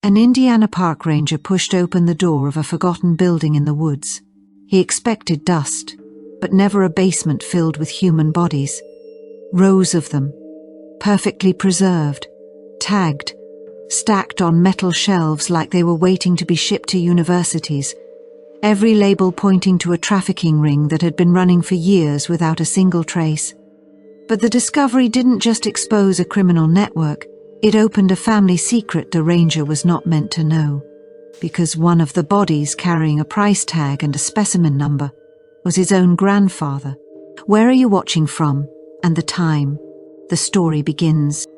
An Indiana park ranger pushed open the door of a forgotten building in the woods. He expected dust, but never a basement filled with human bodies. Rows of them, perfectly preserved, tagged, stacked on metal shelves like they were waiting to be shipped to universities, every label pointing to a trafficking ring that had been running for years without a single trace. But the discovery didn't just expose a criminal network, it opened a family secret the ranger was not meant to know, because one of the bodies carrying a price tag and a specimen number was his own grandfather. Where are you watching from? And the time. The story begins.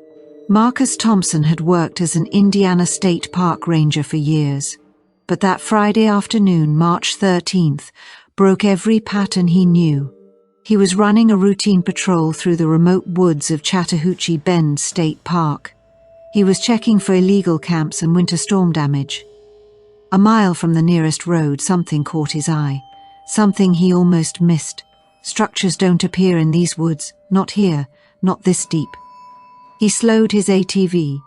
Marcus Thompson had worked as an Indiana State Park ranger for years, but that Friday afternoon, March 13th, broke every pattern he knew. He was running a routine patrol through the remote woods of Chattahoochee Bend State Park. He was checking for illegal camps and winter storm damage. A mile from the nearest road, something caught his eye, something he almost missed. Structures don't appear in these woods, not here, not this deep. He slowed his ATV.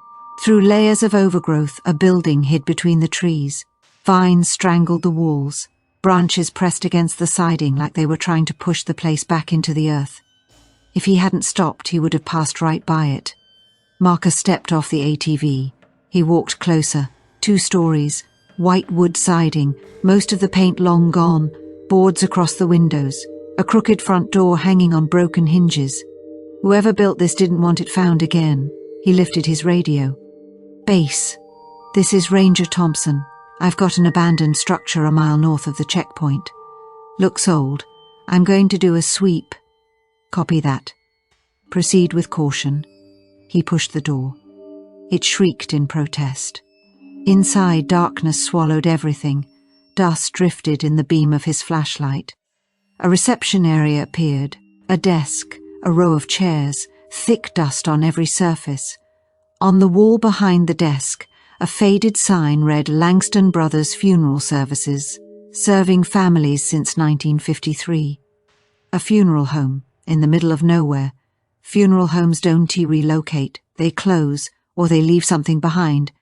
Through layers of overgrowth, a building hid between the trees. Vines strangled the walls, branches pressed against the siding like they were trying to push the place back into the earth. If he hadn't stopped, he would have passed right by it. Marcus stepped off the ATV. He walked closer. 2 stories, white wood siding, most of the paint long gone, boards across the windows, a crooked front door hanging on broken hinges. Whoever built this didn't want it found again. He lifted his radio. Base. This is Ranger Thompson. I've got an abandoned structure a mile north of the checkpoint. Looks old. I'm going to do a sweep. Copy that. Proceed with caution. He pushed the door. It shrieked in protest. Inside, darkness swallowed everything. Dust drifted in the beam of his flashlight. A reception area appeared. A desk, a row of chairs, thick dust on every surface. On the wall behind the desk, a faded sign read Langston Brothers Funeral Services, serving families since 1953. A funeral home, in the middle of nowhere. Funeral homes don't relocate, they close, or they leave something behind.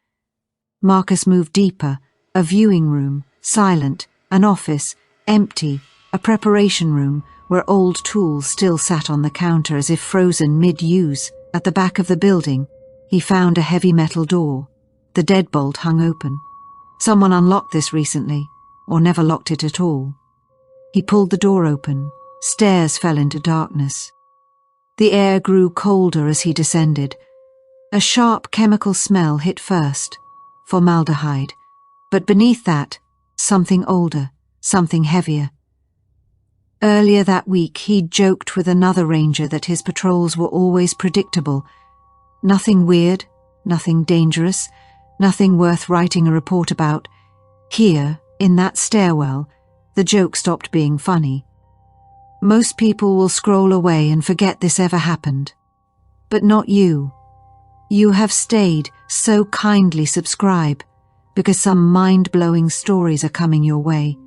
Marcus moved deeper, a viewing room, silent, an office, empty, a preparation room where old tools still sat on the counter as if frozen mid-use. At the back of the building, he found a heavy metal door. The deadbolt hung open. Someone unlocked this recently, or never locked it at all. He pulled the door open. Stairs fell into darkness. The air grew colder as he descended. A sharp chemical smell hit first, formaldehyde, but beneath that, something older, something heavier. Earlier that week, he'd joked with another ranger that his patrols were always predictable. Nothing weird, nothing dangerous, nothing worth writing a report about. Here, in that stairwell, the joke stopped being funny. Most people will scroll away and forget this ever happened. But not you. You have stayed, so kindly subscribe, because some mind-blowing stories are coming your way.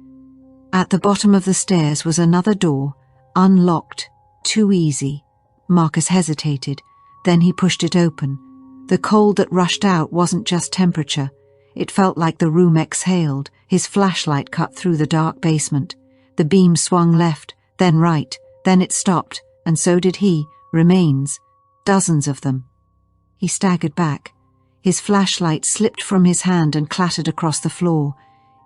At the bottom of the stairs was another door, unlocked, too easy. Marcus hesitated, then he pushed it open. The cold that rushed out wasn't just temperature. It felt like the room exhaled. His flashlight cut through the dark basement. The beam swung left, then right, then it stopped, and so did he. Remains. Dozens of them. He staggered back. His flashlight slipped from his hand and clattered across the floor.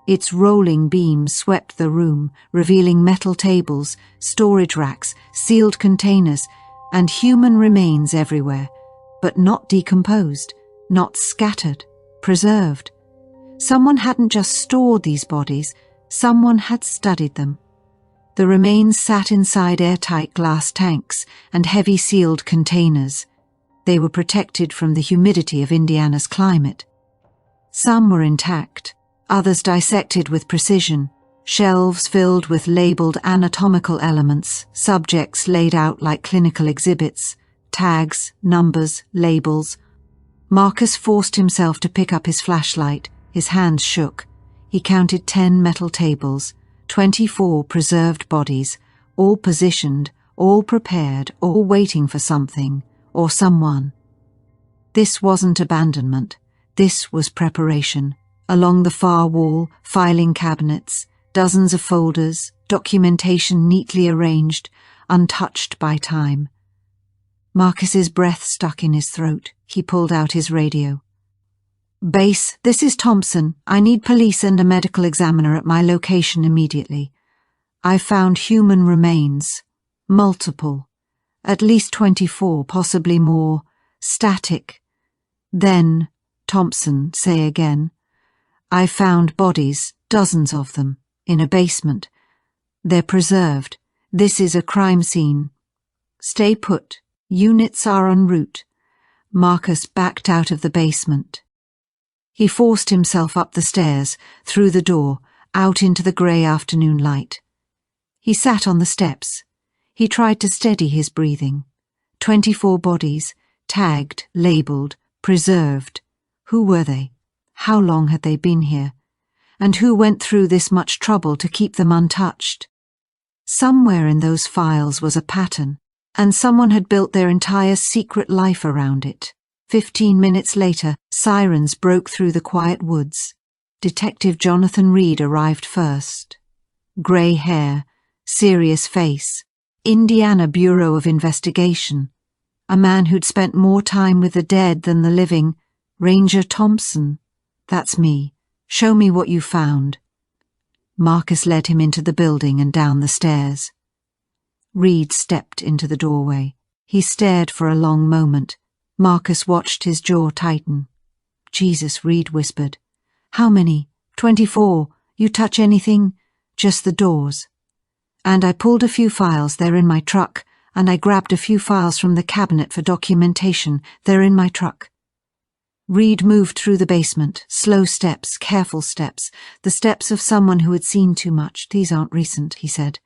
Its rolling beam swept the room, revealing metal tables, storage racks, sealed containers, and human remains everywhere, but not decomposed, not scattered, preserved. Someone hadn't just stored these bodies, someone had studied them. The remains sat inside airtight glass tanks and heavy sealed containers. They were protected from the humidity of Indiana's climate. Some were intact, others dissected with precision, shelves filled with labeled anatomical elements, subjects laid out like clinical exhibits, tags, numbers, labels. Marcus forced himself to pick up his flashlight. His hands shook. He counted 10 metal tables, 24 preserved bodies, all positioned, all prepared, all waiting for something or someone. This wasn't abandonment. This was preparation. Along the far wall, filing cabinets, dozens of folders, documentation neatly arranged, untouched by time. Marcus's breath stuck in his throat. He pulled out his radio. "Base, this is Thompson. I need police and a medical examiner at my location immediately. I found human remains. Multiple. At least 24, possibly more. Static. Then, Thompson, say again. I found bodies, dozens of them, in a basement. They're preserved. This is a crime scene. Stay put. Units are en route." Marcus backed out of the basement. He forced himself up the stairs, through the door, out into the grey afternoon light. He sat on the steps. He tried to steady his breathing. 24 bodies, tagged, labelled, preserved. Who were they? How long had they been here? And who went through this much trouble to keep them untouched? Somewhere in those files was a pattern, and someone had built their entire secret life around it. 15 minutes later, sirens broke through the quiet woods. Detective Jonathan Reed arrived first. Grey hair, serious face, Indiana Bureau of Investigation. A man who'd spent more time with the dead than the living. Ranger Thompson. "That's me. Show me what you found." Marcus led him into the building and down the stairs. Reed stepped into the doorway. He stared for a long moment. Marcus watched his jaw tighten. "Jesus," Reed whispered. "How many?" 24. You touch anything?" "Just the doors." "And I pulled a few files. They're in my truck. And I grabbed a few files from the cabinet for documentation. They're in my truck." Reed moved through the basement, slow steps, careful steps, the steps of someone who had seen too much. "These aren't recent," he said.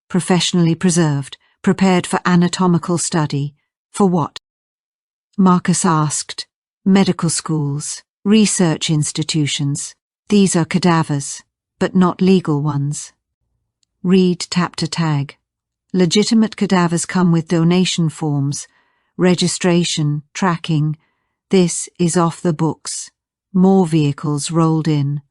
"Professionally preserved, prepared for anatomical study." "For what?" Marcus asked. "Medical schools, research institutions. These are cadavers, but not legal ones." Reed tapped a tag. "Legitimate cadavers come with donation forms, registration, tracking. This is off the books. More vehicles rolled in.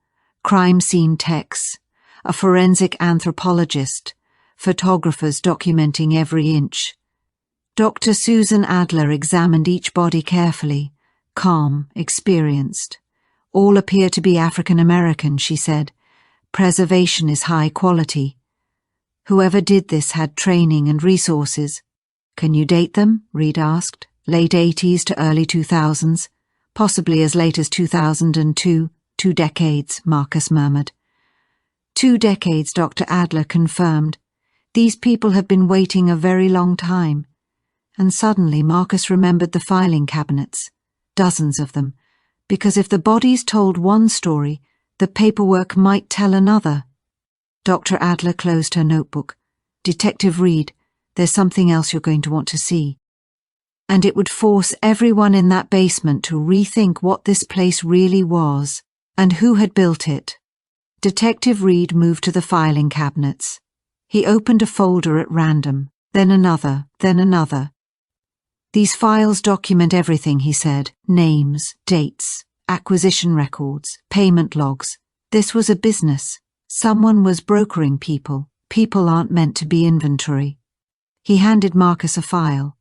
Crime scene techs, a forensic anthropologist, photographers documenting every inch." Dr. Susan Adler examined each body carefully, calm, experienced. "All appear to be African American," she said. "Preservation is high quality. Whoever did this had training and resources." "Can you date them?" Reed asked. "Late 80s to early 2000s, possibly as late as 2002, 2 decades, Marcus murmured. 2 decades, Dr. Adler confirmed. "These people have been waiting a very long time." And suddenly Marcus remembered the filing cabinets, dozens of them, because if the bodies told one story, the paperwork might tell another. Dr. Adler closed her notebook. "Detective Reed, there's something else you're going to want to see." And it would force everyone in that basement to rethink what this place really was, and who had built it. Detective Reed moved to the filing cabinets. He opened a folder at random, then another, then another. "These files document everything," he said. "Names, dates, acquisition records, payment logs. This was a business. Someone was brokering people. People aren't meant to be inventory." He handed Marcus a file.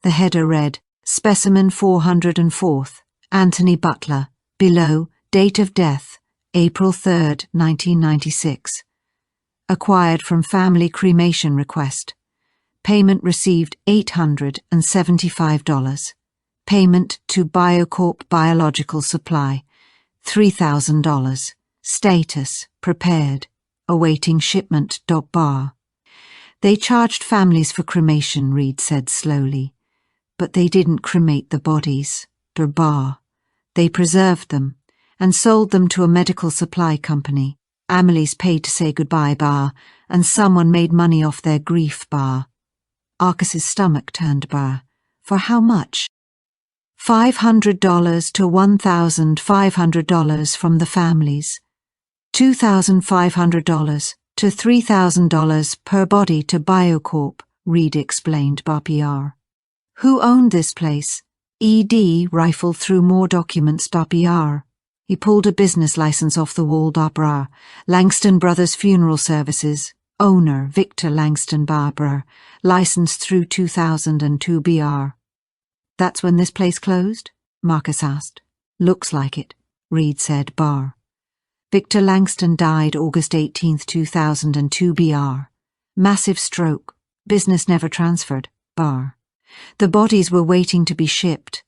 The header read, "Specimen 404th, Anthony Butler." Below, date of death, April 3rd, 1996. Acquired from family cremation request. Payment received $875. Payment to Biocorp Biological Supply, $3,000. Status, prepared, awaiting shipment. Bar. "They charged families for cremation," Reed said slowly. "But they didn't cremate the bodies. Bar. They preserved them and sold them to a medical supply company. Families paid to say goodbye. Bar. And someone made money off their grief. Bar." Arcus's stomach turned. Bar. "For how much?" $500 to $1,500 from the families. $2,500 to $3,000 per body to Biocorp, Reed explained. PR. "Who owned this place?" ED rifled through more documents. .br. He pulled a business license off the wall. .br. Langston Brothers Funeral Services. Owner Victor Langston Barber. Licensed through 2002 BR. That's when this place closed? Marcus asked. Looks like it, Reed said. Bar. Victor Langston died August 18, 2002 BR. Massive stroke. Business never transferred. Bar. The bodies were waiting to be shipped.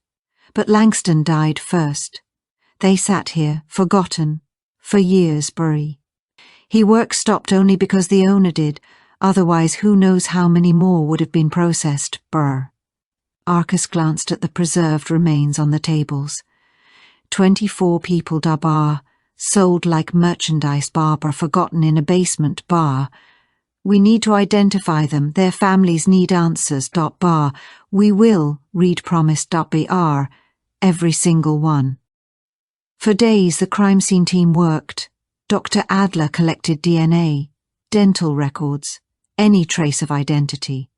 But Langston died first. They sat here, forgotten, for years. Bury. He work stopped only because the owner did, otherwise who knows how many more would have been processed. Burr. Arcus glanced at the preserved remains on the tables. 24 people. Bar. Sold like merchandise. Barber forgotten in a basement. Bar. We need to identify them. Their families need answers. Bar. We will, Reed promised. Br. Every single one. For days the crime scene team worked. Dr. Adler collected DNA, dental records, any trace of identity.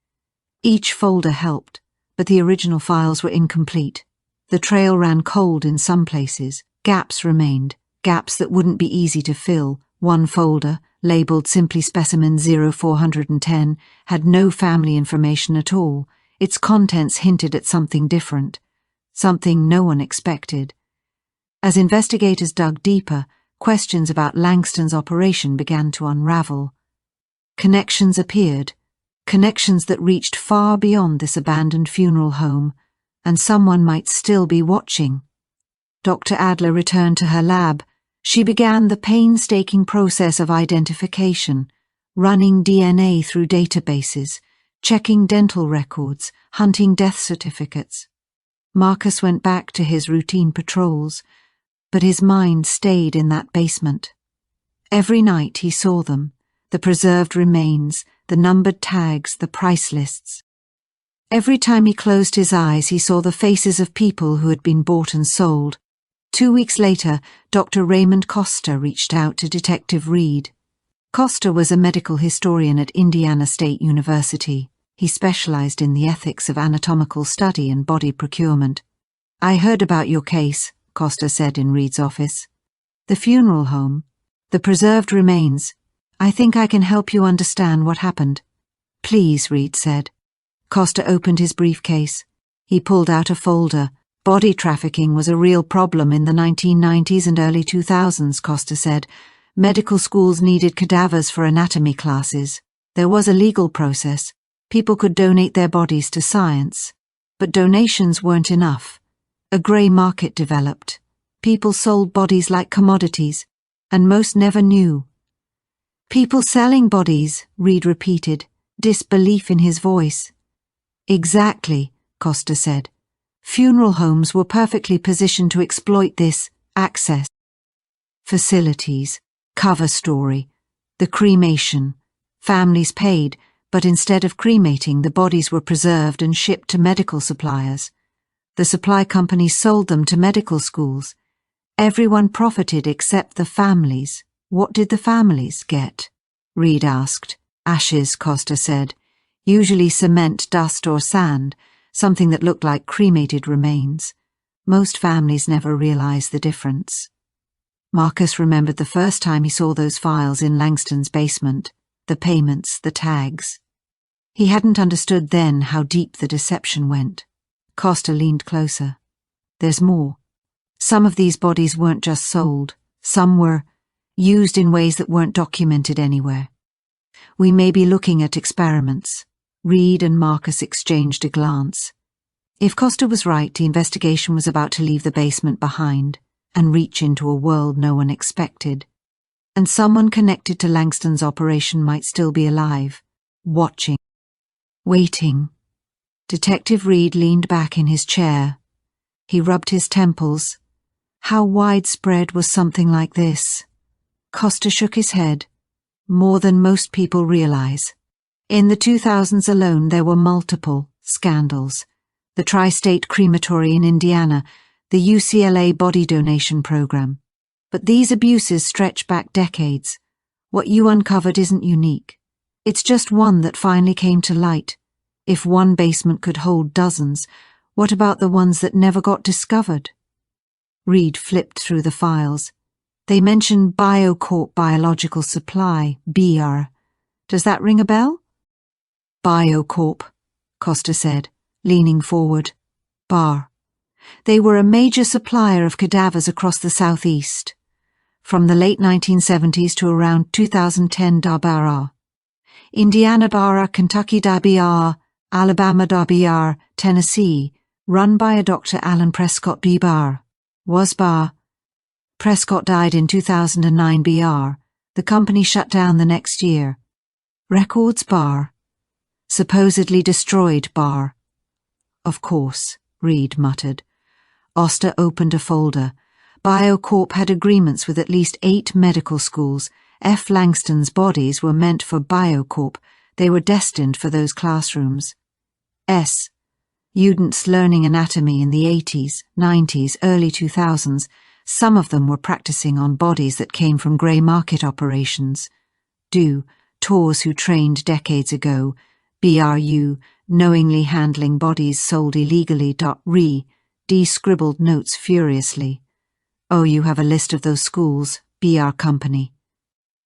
Each folder helped, but the original files were incomplete. The trail ran cold in some places. Gaps remained, gaps that wouldn't be easy to fill. One folder, labelled simply Specimen 0410, had no family information at all. Its contents hinted at something different, something no one expected. As investigators dug deeper, questions about Langston's operation began to unravel. Connections appeared, connections that reached far beyond this abandoned funeral home, and someone might still be watching. Dr. Adler returned to her lab. She began the painstaking process of identification, running DNA through databases, checking dental records, hunting death certificates. Marcus went back to his routine patrols, but his mind stayed in that basement. Every night he saw them, the preserved remains, the numbered tags, the price lists. Every time he closed his eyes, he saw the faces of people who had been bought and sold. 2 weeks later, Dr. Raymond Costa reached out to Detective Reed. Costa was a medical historian at Indiana State University. He specialized in the ethics of anatomical study and body procurement. I heard about your case, Costa said in Reed's office. The funeral home, the preserved remains. I think I can help you understand what happened. Please, Reed said. Costa opened his briefcase. He pulled out a folder. Body trafficking was a real problem in the 1990s and early 2000s, Costa said. Medical schools needed cadavers for anatomy classes. There was a legal process. People could donate their bodies to science. But donations weren't enough. A grey market developed. People sold bodies like commodities, and most never knew. People selling bodies, Reed repeated, disbelief in his voice. Exactly, Costa said. Funeral homes were perfectly positioned to exploit this access. Facilities, cover story, the cremation. Families paid, but instead of cremating, the bodies were preserved and shipped to medical suppliers. The supply companies sold them to medical schools. Everyone profited except the families. What did the families get? Reed asked. Ashes, Costa said. Usually cement, dust or sand, something that looked like cremated remains. Most families never realized the difference. Marcus remembered the first time he saw those files in Langston's basement, the payments, the tags. He hadn't understood then how deep the deception went. Costa leaned closer. There's more. Some of these bodies weren't just sold. Some were used in ways that weren't documented anywhere. We may be looking at experiments. Reed and Marcus exchanged a glance. If Costa was right, the investigation was about to leave the basement behind and reach into a world no one expected. And someone connected to Langston's operation might still be alive, watching, waiting. Detective Reed leaned back in his chair. He rubbed his temples. How widespread was something like this? Costa shook his head. More than most people realize. In the 2000s alone, there were multiple scandals. The Tri-State Crematory in Indiana, the UCLA body donation program. But these abuses stretch back decades. What you uncovered isn't unique. It's just one that finally came to light. If one basement could hold dozens, What about the ones that never got discovered? Reed flipped through the files. They mentioned Biocorp Biological Supply, BR. Does that ring a bell? Biocorp, Costa said, leaning forward. Bar. They were a major supplier of cadavers across the southeast, from the late 1970s to around 2010 da BR. Indiana BR, Kentucky da BR, Alabama da BR, Tennessee, run by a Dr. Alan Prescott B. Barr. Was Barr. Prescott died in 2009 BR. The company shut down the next year. Records Barr. Supposedly destroyed Barr. Of course, Reed muttered. Oster opened a folder. Biocorp had agreements with at least 8 medical schools. F. Langston's bodies were meant for Biocorp. They were destined for those classrooms. S. Students learning anatomy in the 80s, 90s, early 2000s. Some of them were practicing on bodies that came from grey market operations. Do. Tours who trained decades ago. BRU. Knowingly handling bodies sold illegally. Re. D scribbled notes furiously. Oh, you have a list of those schools. BR Company.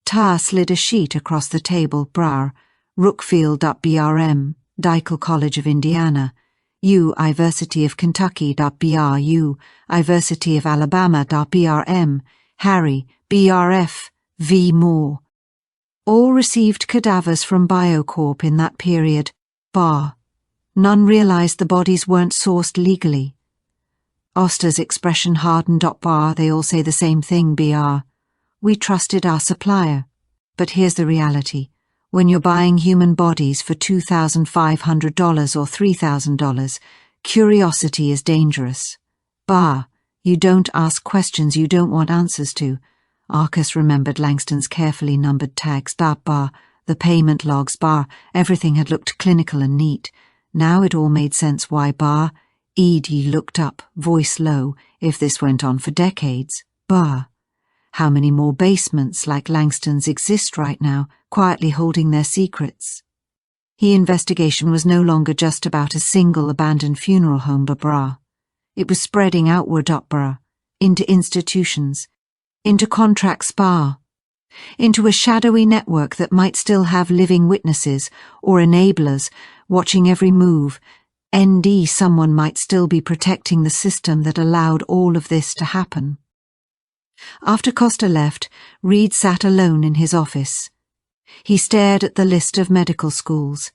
Ta slid a sheet across the table. Brar. Rookfield.BRM. Dykle College of Indiana. U. University of Kentucky. BRU. University of Alabama. BRM. Harry. BRF. V. Moore. All received cadavers from Biocorp in that period. Bar. None realized the bodies weren't sourced legally. Oster's expression hardened. Bar. They all say the same thing. BR. We trusted our supplier. But here's the reality. When you're buying human bodies for $2,500 or $3,000, curiosity is dangerous. Bar. You don't ask questions you don't want answers to. Arcus remembered Langston's carefully numbered tags. Bar. The payment logs. Bar. Everything had looked clinical and neat. Now it all made sense why. Bar. Edie looked up, voice low. If this went on for decades. Bar. How many more basements like Langston's exist right now, quietly holding their secrets? His investigation was no longer just about a single abandoned funeral home. Bra. It was spreading outward. Bra. Into institutions. Into contract spa. Into a shadowy network that might still have living witnesses or enablers watching every move. ND, someone might still be protecting the system that allowed all of this to happen. After Costa left, Reed sat alone in his office. He stared at the list of medical schools.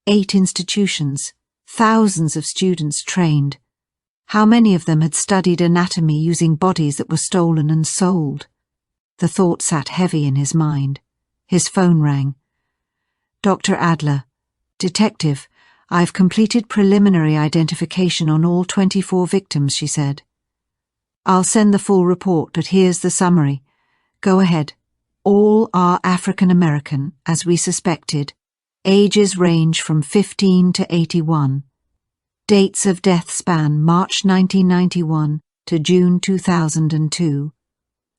8 institutions, thousands of students trained. How many of them had studied anatomy using bodies that were stolen and sold? The thought sat heavy in his mind. His phone rang. Dr. Adler. Detective, I've completed preliminary identification on all 24 victims, she said. I'll send the full report, but here's the summary. Go ahead. All are African American, as we suspected. Ages range from 15 to 81. Dates of death span March 1991 to June 2002.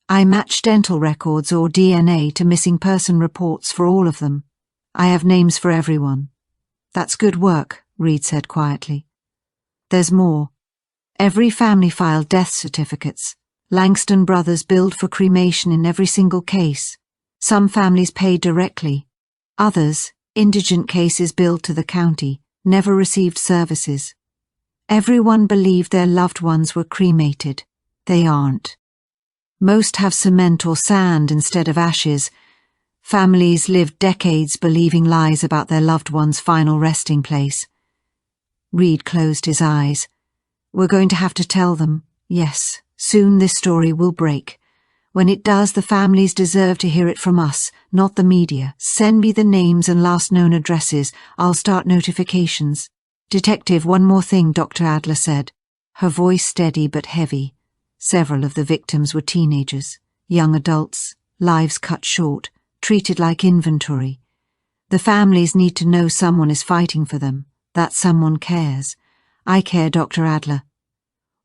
I match dental records or DNA to missing person reports for all of them. I have names for everyone. That's good work, Reed said quietly. There's more. Every family filed death certificates. Langston brothers billed for cremation in every single case. Some families paid directly. Others, indigent cases billed to the county, never received services. Everyone believed their loved ones were cremated. They aren't. Most have cement or sand instead of ashes. Families lived decades believing lies about their loved one's final resting place. Reed closed his eyes. We're going to have to tell them. Yes, soon this story will break. When it does, the families deserve to hear it from us, not the media. Send me the names and last known addresses. I'll start notifications. Detective, one more thing, Dr. Adler said. Her voice steady but heavy. Several of the victims were teenagers, young adults, lives cut short, treated like inventory. The families need to know someone is fighting for them, that someone cares. I care, Dr. Adler.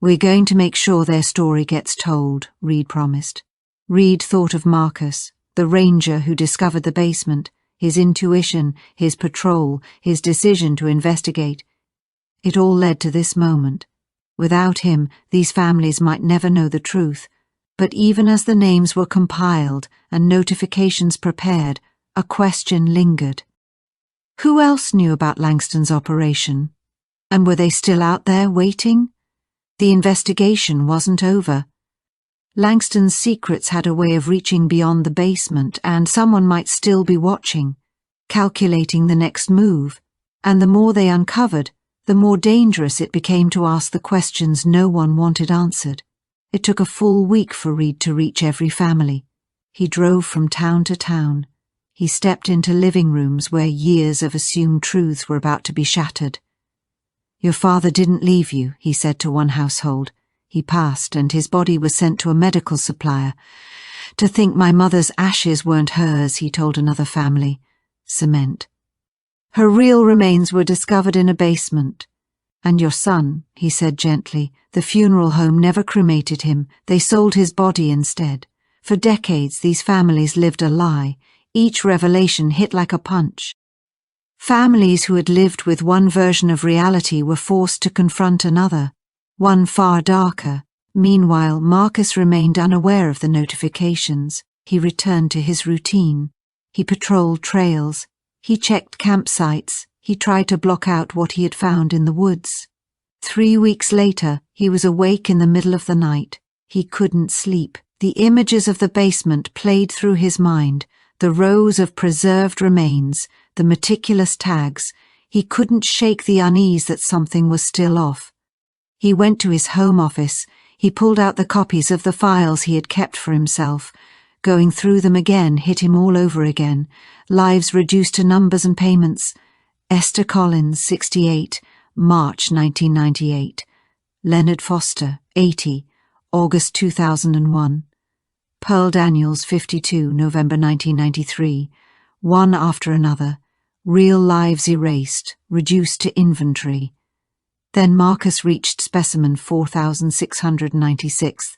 We're going to make sure their story gets told, Reed promised. Reed thought of Marcus, the ranger who discovered the basement, his intuition, his patrol, his decision to investigate. It all led to this moment. Without him, these families might never know the truth. But even as the names were compiled and notifications prepared, a question lingered. Who else knew about Langston's operation? And were they still out there waiting? The investigation wasn't over. Langston's secrets had a way of reaching beyond the basement, and someone might still be watching, calculating the next move. And the more they uncovered, the more dangerous it became to ask the questions no one wanted answered. It took a full week for Reed to reach every family. He drove from town to town. He stepped into living rooms where years of assumed truths were about to be shattered. "Your father didn't leave you," he said to one household. "He passed, and his body was sent to a medical supplier. To think my mother's ashes weren't hers," he told another family. Cement. "Her real remains were discovered in a basement. And your son," he said gently, "the funeral home never cremated him. They sold his body instead. For decades, these families lived a lie. Each revelation hit like a punch. Families who had lived with one version of reality were forced to confront another, one far darker. Meanwhile, Marcus remained unaware of the notifications. He returned to his routine. He patrolled trails. He checked campsites. He tried to block out what he had found in the woods. 3 weeks later, he was awake in the middle of the night. He couldn't sleep. The images of the basement played through his mind, the rows of preserved remains, the meticulous tags. He couldn't shake the unease that something was still off. He went to his home office. He pulled out the copies of the files he had kept for himself. Going through them again hit him all over again. Lives reduced to numbers and payments. Esther Collins, 68, March 1998. Leonard Foster, 80, August 2001. Pearl Daniels, 52, November 1993. One after another. Real lives erased, reduced to inventory. Then Marcus reached specimen 4696.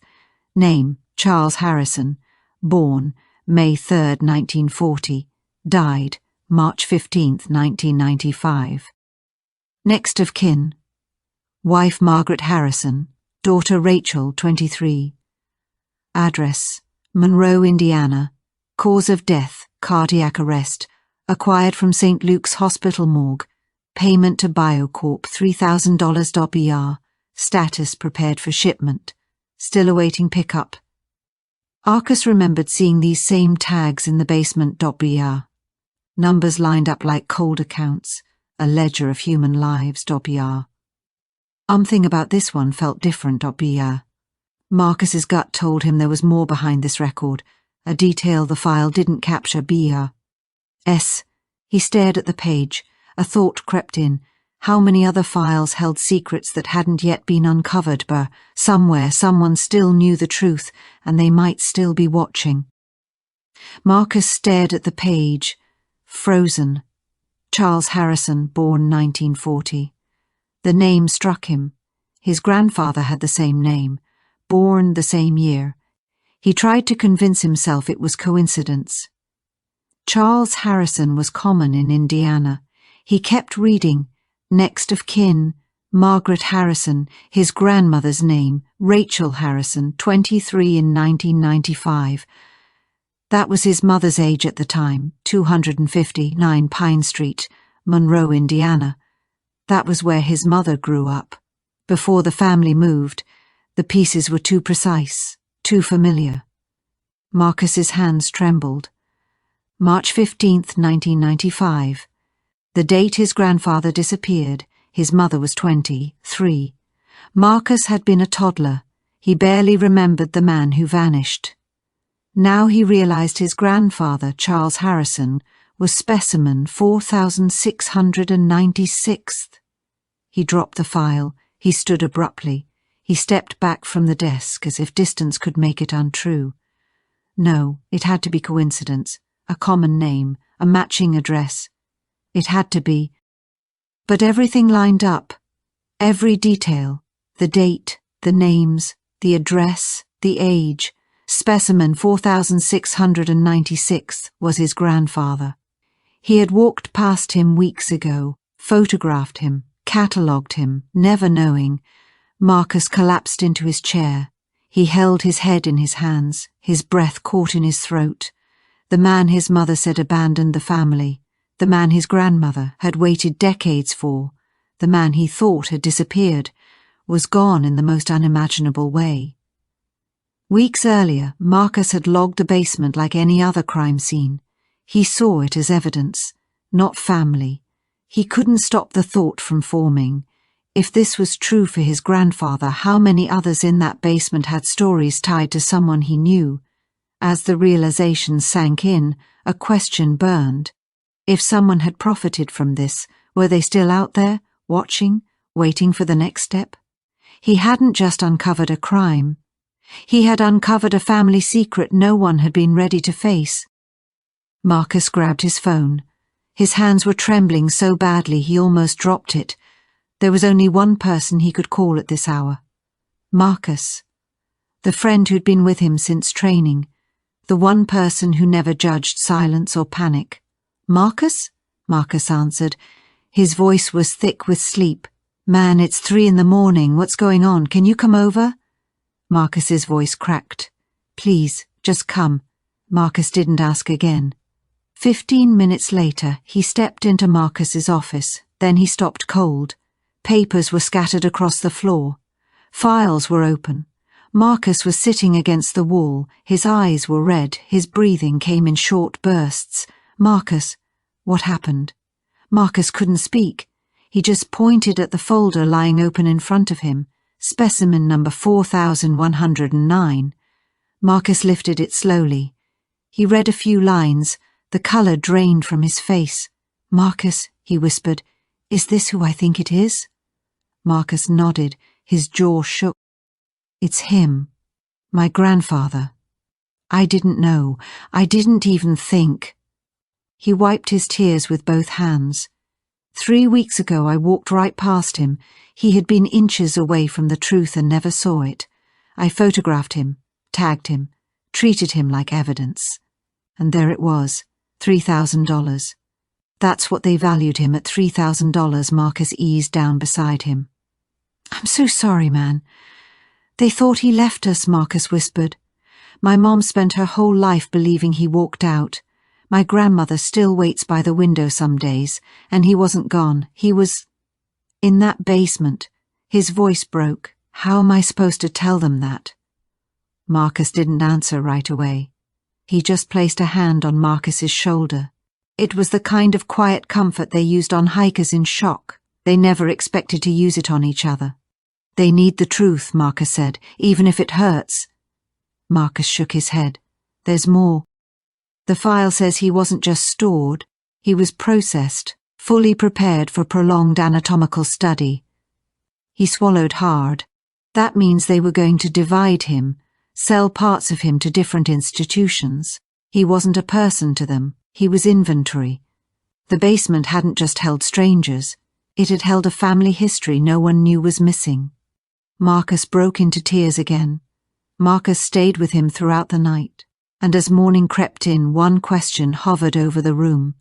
Name, Charles Harrison. Born, May 3, 1940. Died, March 15, 1995. Next of kin. Wife Margaret Harrison. Daughter Rachel, 23. Address, Monroe, Indiana. Cause of death, cardiac arrest. Acquired from St. Luke's Hospital morgue. Payment to BioCorp, $3,000.BR. Status prepared for shipment. Still awaiting pickup. Arcus remembered seeing these same tags in the basement.br. Numbers lined up like cold accounts, a ledger of human lives.br. Something about this one felt different.br. Marcus's gut told him there was more behind this record, a detail the file didn't capture. BR. He stared at the page. A thought crept in. How many other files held secrets that hadn't yet been uncovered, but somewhere someone still knew the truth, and they might still be watching. Marcus stared at the page. Frozen. Charles Harrison, born 1940. The name struck him. His grandfather had the same name, born the same year. He tried to convince himself it was coincidence. Charles Harrison was common in Indiana. He kept reading. Next of kin, Margaret Harrison, his grandmother's name, Rachel Harrison, 23 in 1995. That was his mother's age at the time, 259 Pine Street, Monroe, Indiana. That was where his mother grew up. Before the family moved, the pieces were too precise, too familiar. Marcus's hands trembled. March 15th, 1995. The date his grandfather disappeared, his mother was 23. Marcus had been a toddler. He barely remembered the man who vanished. Now he realized his grandfather, Charles Harrison, was specimen 4696th. He dropped the file. He stood abruptly. He stepped back from the desk as if distance could make it untrue. No, it had to be coincidence, a common name, a matching address. It had to be. But everything lined up. Every detail, the date, the names, the address, the age. Specimen 4696 was his grandfather. He had walked past him weeks ago, photographed him, catalogued him, never knowing. Marcus collapsed into his chair. He held his head in his hands, his breath caught in his throat. The man his mother said abandoned the family, the man his grandmother had waited decades for, the man he thought had disappeared, was gone in the most unimaginable way. Weeks earlier, Marcus had logged the basement like any other crime scene. He saw it as evidence, not family. He couldn't stop the thought from forming. If this was true for his grandfather, how many others in that basement had stories tied to someone he knew? As the realization sank in, a question burned. If someone had profited from this, were they still out there, watching, waiting for the next step? He hadn't just uncovered a crime. He had uncovered a family secret no one had been ready to face. Marcus grabbed his phone. His hands were trembling so badly he almost dropped it. There was only one person he could call at this hour. Marcus. The friend who'd been with him since training. The one person who never judged silence or panic. "Marcus?" Marcus answered. His voice was thick with sleep. "Man, it's 3 a.m. What's going on? Can you come over?" Marcus's voice cracked. "Please, just come." Marcus didn't ask again. 15 minutes later, he stepped into Marcus's office. Then he stopped cold. Papers were scattered across the floor. Files were open. Marcus was sitting against the wall. His eyes were red. His breathing came in short bursts. "Marcus, what happened?" Marcus couldn't speak. He just pointed at the folder lying open in front of him. Specimen number 4109. Marcus lifted it slowly. He read a few lines. The colour drained from his face. "Marcus," he whispered, "is this who I think it is?" Marcus nodded. His jaw shook. "It's him. My grandfather. I didn't know. I didn't even think." He wiped his tears with both hands. 3 weeks ago I walked right past him. He had been inches away from the truth and never saw it. I photographed him, tagged him, treated him like evidence. And there it was, $3,000. That's what they valued him at, $3,000. Marcus eased down beside him. "I'm so sorry, man." "They thought he left us," Marcus whispered. "My mom spent her whole life believing he walked out. My grandmother still waits by the window some days, and he wasn't gone. He was in that basement." His voice broke. "How am I supposed to tell them that?" Marcus didn't answer right away. He just placed a hand on Marcus's shoulder. It was the kind of quiet comfort they used on hikers in shock. They never expected to use it on each other. "They need the truth," Marcus said, "even if it hurts." Marcus shook his head. "There's more. The file says he wasn't just stored, he was processed, fully prepared for prolonged anatomical study." He swallowed hard. That means they were going to divide him, sell parts of him to different institutions. He wasn't a person to them, he was inventory. The basement hadn't just held strangers, it had held a family history no one knew was missing. Marcus broke into tears again. Marcus stayed with him throughout the night, and as morning crept in, one question hovered over the room.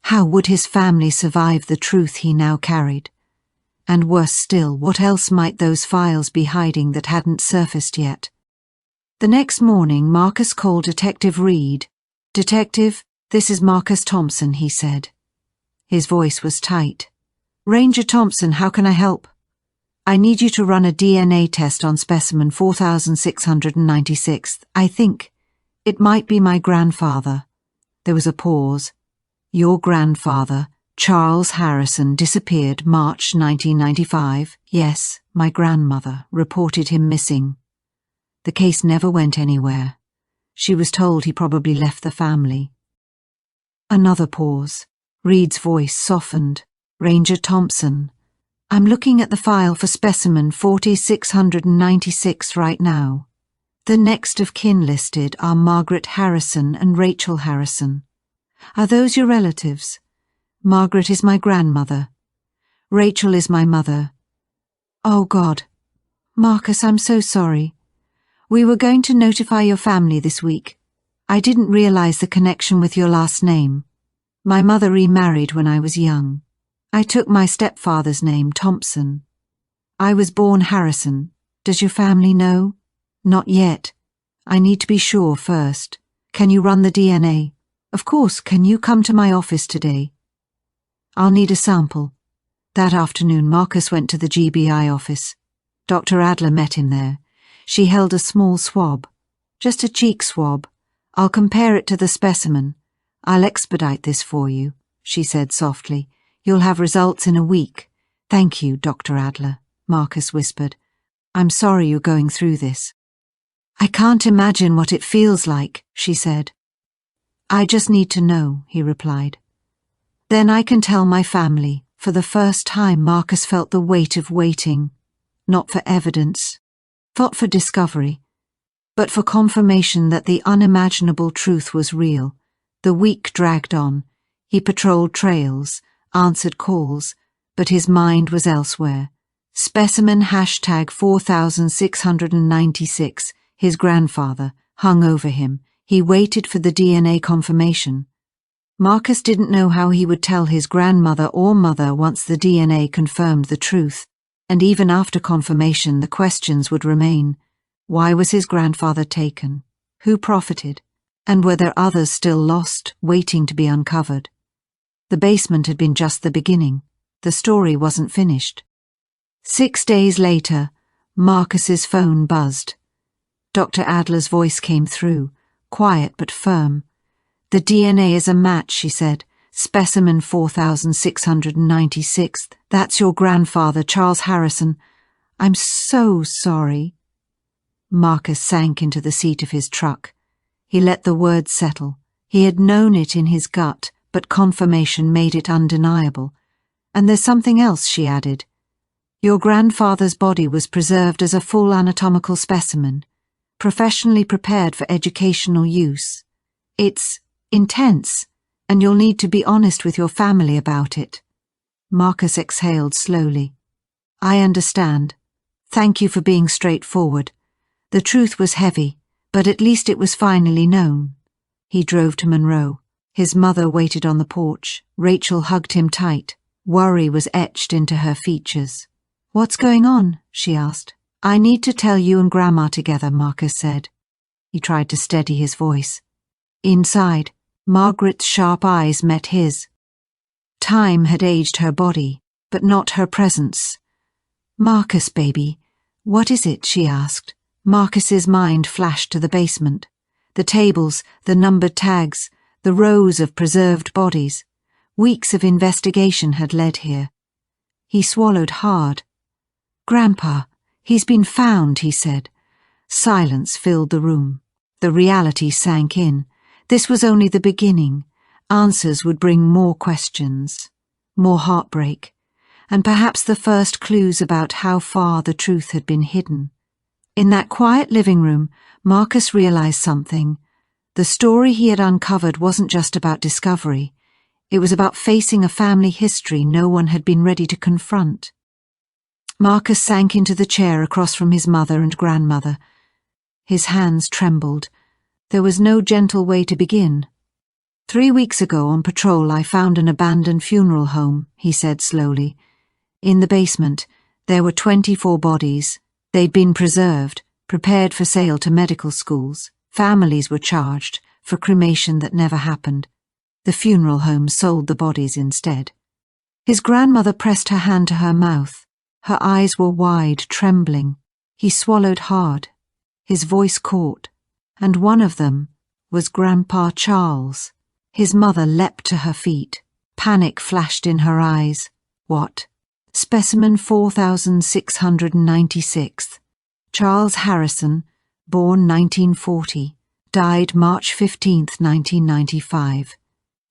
How would his family survive the truth he now carried? And worse still, what else might those files be hiding that hadn't surfaced yet? The next morning, Marcus called Detective Reed. "Detective, this is Marcus Thompson," he said. His voice was tight. "Ranger Thompson, how can I help?" "I need you to run a DNA test on specimen 4696. I think it might be my grandfather." There was a pause. "Your grandfather, Charles Harrison, disappeared March 1995. Yes, my grandmother reported him missing. The case never went anywhere. She was told he probably left the family." Another pause. Reed's voice softened. "Ranger Thompson, I'm looking at the file for specimen 4696 right now. The next of kin listed are Margaret Harrison and Rachel Harrison. Are those your relatives? Margaret is my grandmother. Rachel is my mother. Oh God. Marcus, I'm so sorry. We were going to notify your family this week. I didn't realize the connection with your last name. My mother remarried when I was young. I took my stepfather's name, Thompson. I was born Harrison. Does your family know? Not yet. I need to be sure first. Can you run the DNA? Of course. Can you come to my office today? I'll need a sample. That afternoon, Marcus went to the GBI office. Dr. Adler met him there. She held a small swab. Just a cheek swab. I'll compare it to the specimen. I'll expedite this for you, she said softly. You'll have results in a week. Thank you, Dr. Adler, Marcus whispered. I'm sorry you're going through this. I can't imagine what it feels like, she said. I just need to know, he replied. Then I can tell my family. For the first time, Marcus felt the weight of waiting. Not for evidence, not for discovery, but for confirmation that the unimaginable truth was real. The week dragged on. He patrolled trails, answered calls, but his mind was elsewhere. Specimen hashtag 4696, his grandfather, hung over him. He waited for the DNA confirmation. Marcus didn't know how he would tell his grandmother or mother once the DNA confirmed the truth, and even after confirmation the questions would remain. Why was his grandfather taken? Who profited? And were there others still lost, waiting to be uncovered? The basement had been just the beginning. The story wasn't finished. 6 days later, Marcus's phone buzzed. Dr. Adler's voice came through, quiet but firm. The DNA is a match, she said. Specimen 4696. That's your grandfather, Charles Harrison. I'm so sorry. Marcus sank into the seat of his truck. He let the words settle. He had known it in his gut, but confirmation made it undeniable. And there's something else, she added. Your grandfather's body was preserved as a full anatomical specimen, professionally prepared for educational use. It's intense, and you'll need to be honest with your family about it. Marcus exhaled slowly. I understand. Thank you for being straightforward. The truth was heavy, but at least it was finally known. He drove to Monroe. His mother waited on the porch. Rachel hugged him tight. Worry was etched into her features. What's going on? She asked. I need to tell you and Grandma together, Marcus said. He tried to steady his voice. Inside, Margaret's sharp eyes met his. Time had aged her body, but not her presence. Marcus, baby, what is it? She asked. Marcus's mind flashed to the basement. The tables, the numbered tags, the rows of preserved bodies. Weeks of investigation had led here. He swallowed hard. Grandpa, he's been found, he said. Silence filled the room. The reality sank in. This was only the beginning. Answers would bring more questions, more heartbreak, and perhaps the first clues about how far the truth had been hidden. In that quiet living room, Marcus realized something. The story he had uncovered wasn't just about discovery. It was about facing a family history no one had been ready to confront. Marcus sank into the chair across from his mother and grandmother. His hands trembled. There was no gentle way to begin. 3 weeks ago on patrol I found an abandoned funeral home, he said slowly. In the basement, there were 24 bodies. They'd been preserved, prepared for sale to medical schools. Families were charged for cremation that never happened. The funeral home sold the bodies instead. His grandmother pressed her hand to her mouth. Her eyes were wide, trembling. He swallowed hard. His voice caught. And one of them was Grandpa Charles. His mother leapt to her feet. Panic flashed in her eyes. What? Specimen 4696. Charles Harrison, born 1940, died March 15th, 1995.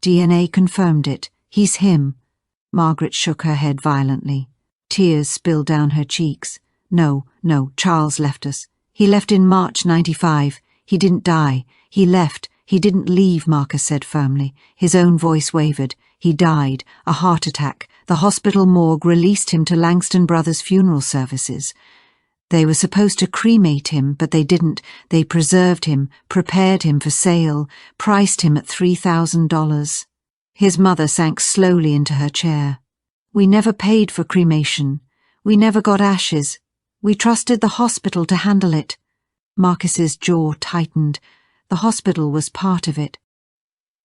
DNA confirmed it. He's him. Margaret shook her head violently. Tears spilled down her cheeks. No, Charles left us. He left in March 95. He didn't die. He left. He didn't leave, Marcus said firmly. His own voice wavered. He died. A heart attack. The hospital morgue released him to Langston Brothers funeral services. They were supposed to cremate him, but they didn't. They preserved him, prepared him for sale, priced him at $3,000. His mother sank slowly into her chair. We never paid for cremation. We never got ashes. We trusted the hospital to handle it. Marcus's jaw tightened. The hospital was part of it.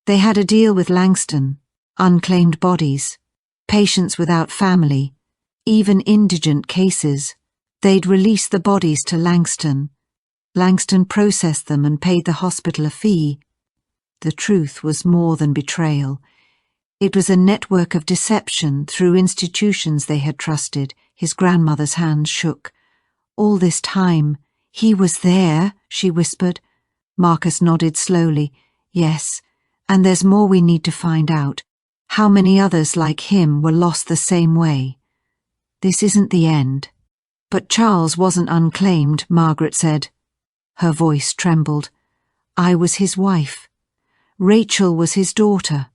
They had a deal with Langston. Unclaimed bodies. Patients without family. Even indigent cases. They'd release the bodies to Langston. Langston processed them and paid the hospital a fee. The truth was more than betrayal. It was a network of deception through institutions they had trusted. His grandmother's hand shook. All this time, he was there, she whispered. Marcus nodded slowly. Yes, and there's more we need to find out. How many others like him were lost the same way? This isn't the end. But Charles wasn't unclaimed, Margaret said. Her voice trembled. I was his wife. Rachel was his daughter.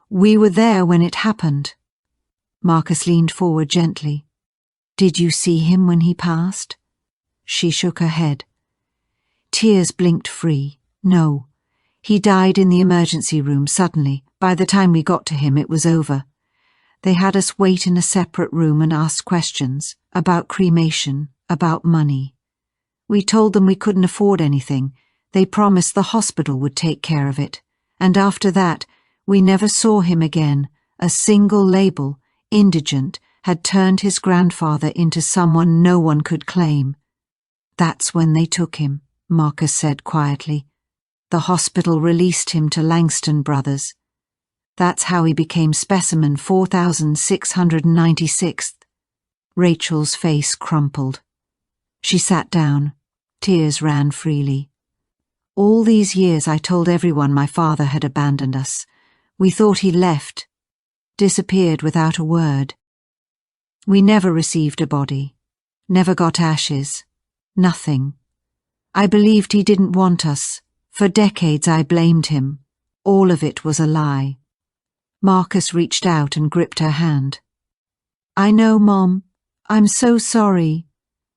We were there when it happened. Marcus leaned forward gently. Did you see him when he passed? She shook her head. Tears blinked free. No. He died in the emergency room suddenly. By the time we got to him, it was over. They had us wait in a separate room and ask questions about cremation, about money. We told them we couldn't afford anything. They promised the hospital would take care of it. And after that, we never saw him again. A single label, indigent, had turned his grandfather into someone no one could claim. That's when they took him, Marcus said quietly. The hospital released him to Langston Brothers. That's how he became specimen 4696. Rachel's face crumpled. She sat down. Tears ran freely. All these years I told everyone my father had abandoned us. We thought he left, disappeared without a word. We never received a body, never got ashes, nothing. I believed he didn't want us. For decades I blamed him. All of it was a lie. Marcus reached out and gripped her hand. I know, Mom. I'm so sorry.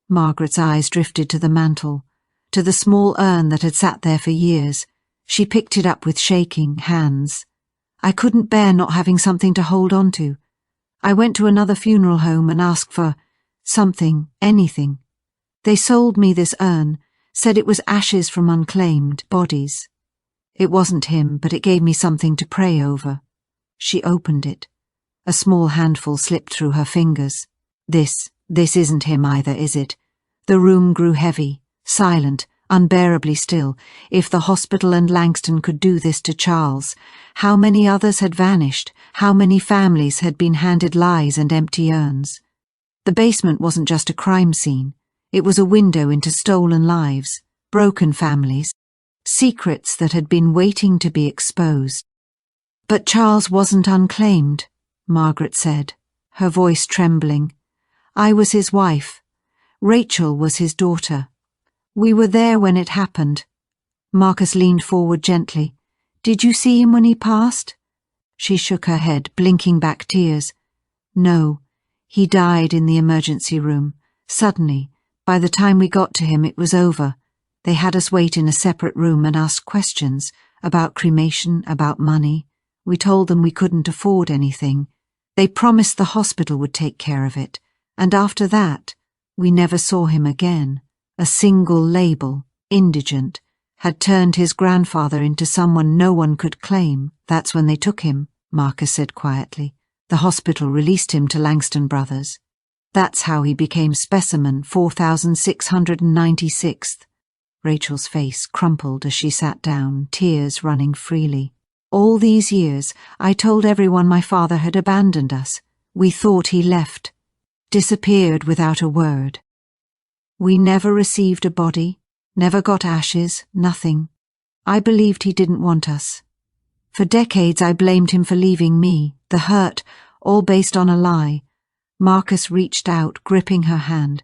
Margaret's eyes drifted to the mantel, to the small urn that had sat there for years. She picked it up with shaking hands. I couldn't bear not having something to hold on to. I went to another funeral home and asked for something, anything. They sold me this urn, said it was ashes from unclaimed bodies. It wasn't him, but it gave me something to pray over. She opened it. A small handful slipped through her fingers. This isn't him either, is it? The room grew heavy, silent, unbearably still. If the hospital and Langston could do this to Charles, how many others had vanished? How many families had been handed lies and empty urns? The basement wasn't just a crime scene. It was a window into stolen lives, broken families, secrets that had been waiting to be exposed. But Charles wasn't unclaimed, Margaret said, her voice trembling. I was his wife. Rachel was his daughter. We were there when it happened. Marcus leaned forward gently. Did you see him when he passed? She shook her head, blinking back tears. No, he died in the emergency room. Suddenly, by the time we got to him, it was over. They had us wait in a separate room and ask questions about cremation, about money. We told them we couldn't afford anything. They promised the hospital would take care of it. And after that, we never saw him again. A single label, indigent, had turned his grandfather into someone no one could claim. That's when they took him, Marcus said quietly. The hospital released him to Langston Brothers. That's how he became specimen 4696. Rachel's face crumpled as she sat down, tears running freely. All these years, I told everyone my father had abandoned us. We thought he left, disappeared without a word. We never received a body, never got ashes, nothing. I believed he didn't want us. For decades I blamed him for leaving me, the hurt, all based on a lie. Marcus reached out, gripping her hand.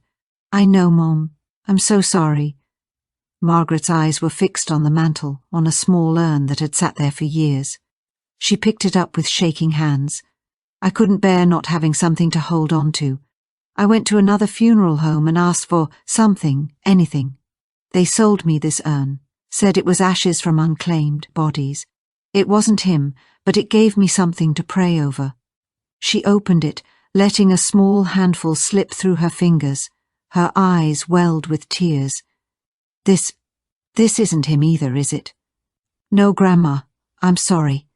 I know, Mom. I'm so sorry. Margaret's eyes were fixed on the mantel, on a small urn that had sat there for years. She picked it up with shaking hands. I couldn't bear not having something to hold on to. I went to another funeral home and asked for something, anything. They sold me this urn, said it was ashes from unclaimed bodies. It wasn't him, but it gave me something to pray over. She opened it, letting a small handful slip through her fingers. Her eyes welled with tears. This isn't him either, is it? No, Grandma, I'm sorry.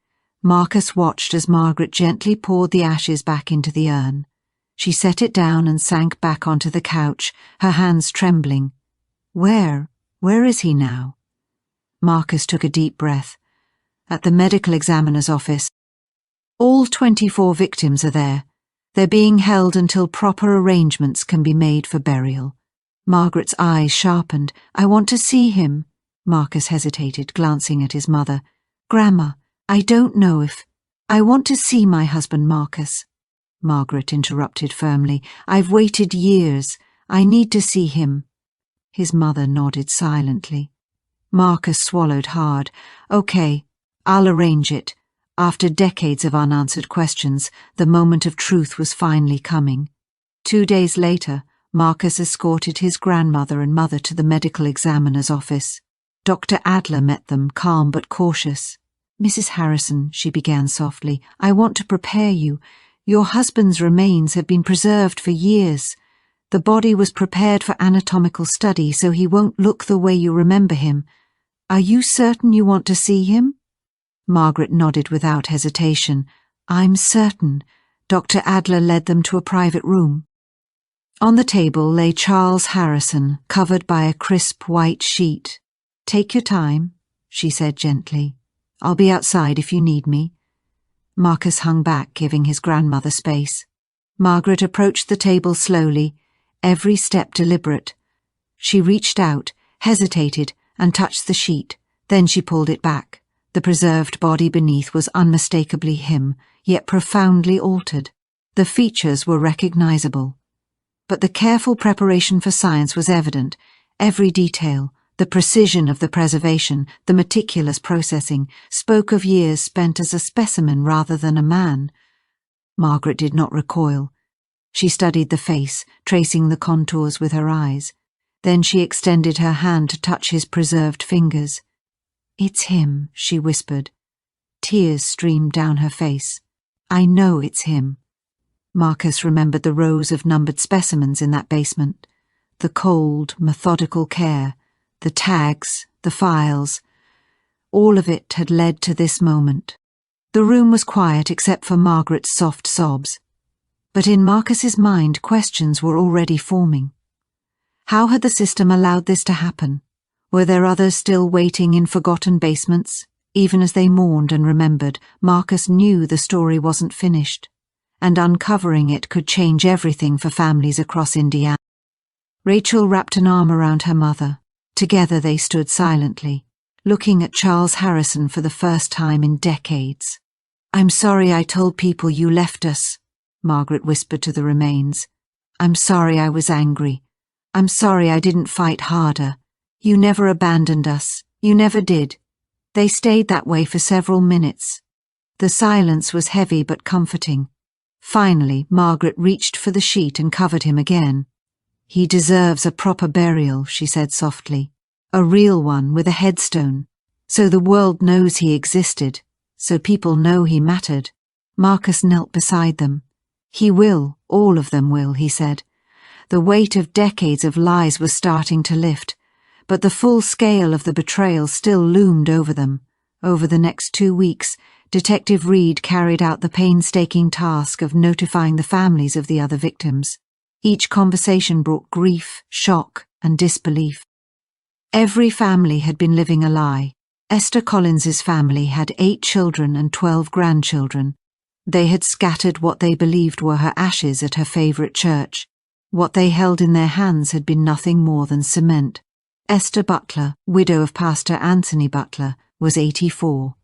Marcus watched as Margaret gently poured the ashes back into the urn. She set it down and sank back onto the couch, her hands trembling. Where is he now? Marcus took a deep breath. At the medical examiner's office. All 24 victims are there. They're being held until proper arrangements can be made for burial. Margaret's eyes sharpened. I want to see him. Marcus hesitated, glancing at his mother. Grandma, I don't know if... I want to see my husband, Marcus. Margaret interrupted firmly. I've waited years. I need to see him. His mother nodded silently. Marcus swallowed hard. Okay, I'll arrange it. After decades of unanswered questions, the moment of truth was finally coming. 2 days later, Marcus escorted his grandmother and mother to the medical examiner's office. Dr. Adler met them, calm but cautious. Mrs. Harrison, she began softly, I want to prepare you. Your husband's remains have been preserved for years. The body was prepared for anatomical study, so he won't look the way you remember him. Are you certain you want to see him? Margaret nodded without hesitation. I'm certain. Dr. Adler led them to a private room. On the table lay Charles Harrison, covered by a crisp white sheet. Take your time, she said gently. I'll be outside if you need me. Marcus hung back, giving his grandmother space. Margaret approached the table slowly, every step deliberate. She reached out, hesitated, and touched the sheet. Then she pulled it back. The preserved body beneath was unmistakably him, yet profoundly altered. The features were recognizable. But the careful preparation for science was evident. Every detail, the precision of the preservation, the meticulous processing, spoke of years spent as a specimen rather than a man. Margaret did not recoil. She studied the face, tracing the contours with her eyes. Then she extended her hand to touch his preserved fingers. It's him, she whispered. Tears streamed down her face. I know it's him. Marcus remembered the rows of numbered specimens in that basement. The cold, methodical care, the tags, the files. All of it had led to this moment. The room was quiet except for Margaret's soft sobs. But in Marcus's mind, questions were already forming. How had the system allowed this to happen? Were there others still waiting in forgotten basements? Even as they mourned and remembered, Marcus knew the story wasn't finished, and uncovering it could change everything for families across Indiana. Rachel wrapped an arm around her mother. Together they stood silently, looking at Charles Harrison for the first time in decades. I'm sorry I told people you left us, Margaret whispered to the remains. I'm sorry I was angry. I'm sorry I didn't fight harder. You never abandoned us. You never did. They stayed that way for several minutes. The silence was heavy but comforting. Finally, Margaret reached for the sheet and covered him again. He deserves a proper burial, she said softly. A real one with a headstone. So the world knows he existed. So people know he mattered. Marcus knelt beside them. He will, all of them will, he said. The weight of decades of lies was starting to lift, but the full scale of the betrayal still loomed over them. Over the next 2 weeks, Detective Reed carried out the painstaking task of notifying the families of the other victims. Each conversation brought grief, shock, and disbelief. Every family had been living a lie. Esther Collins's family had 8 children and 12 grandchildren. They had scattered what they believed were her ashes at her favourite church. What they held in their hands had been nothing more than cement. Esther Butler, widow of Pastor Anthony Butler, was 84.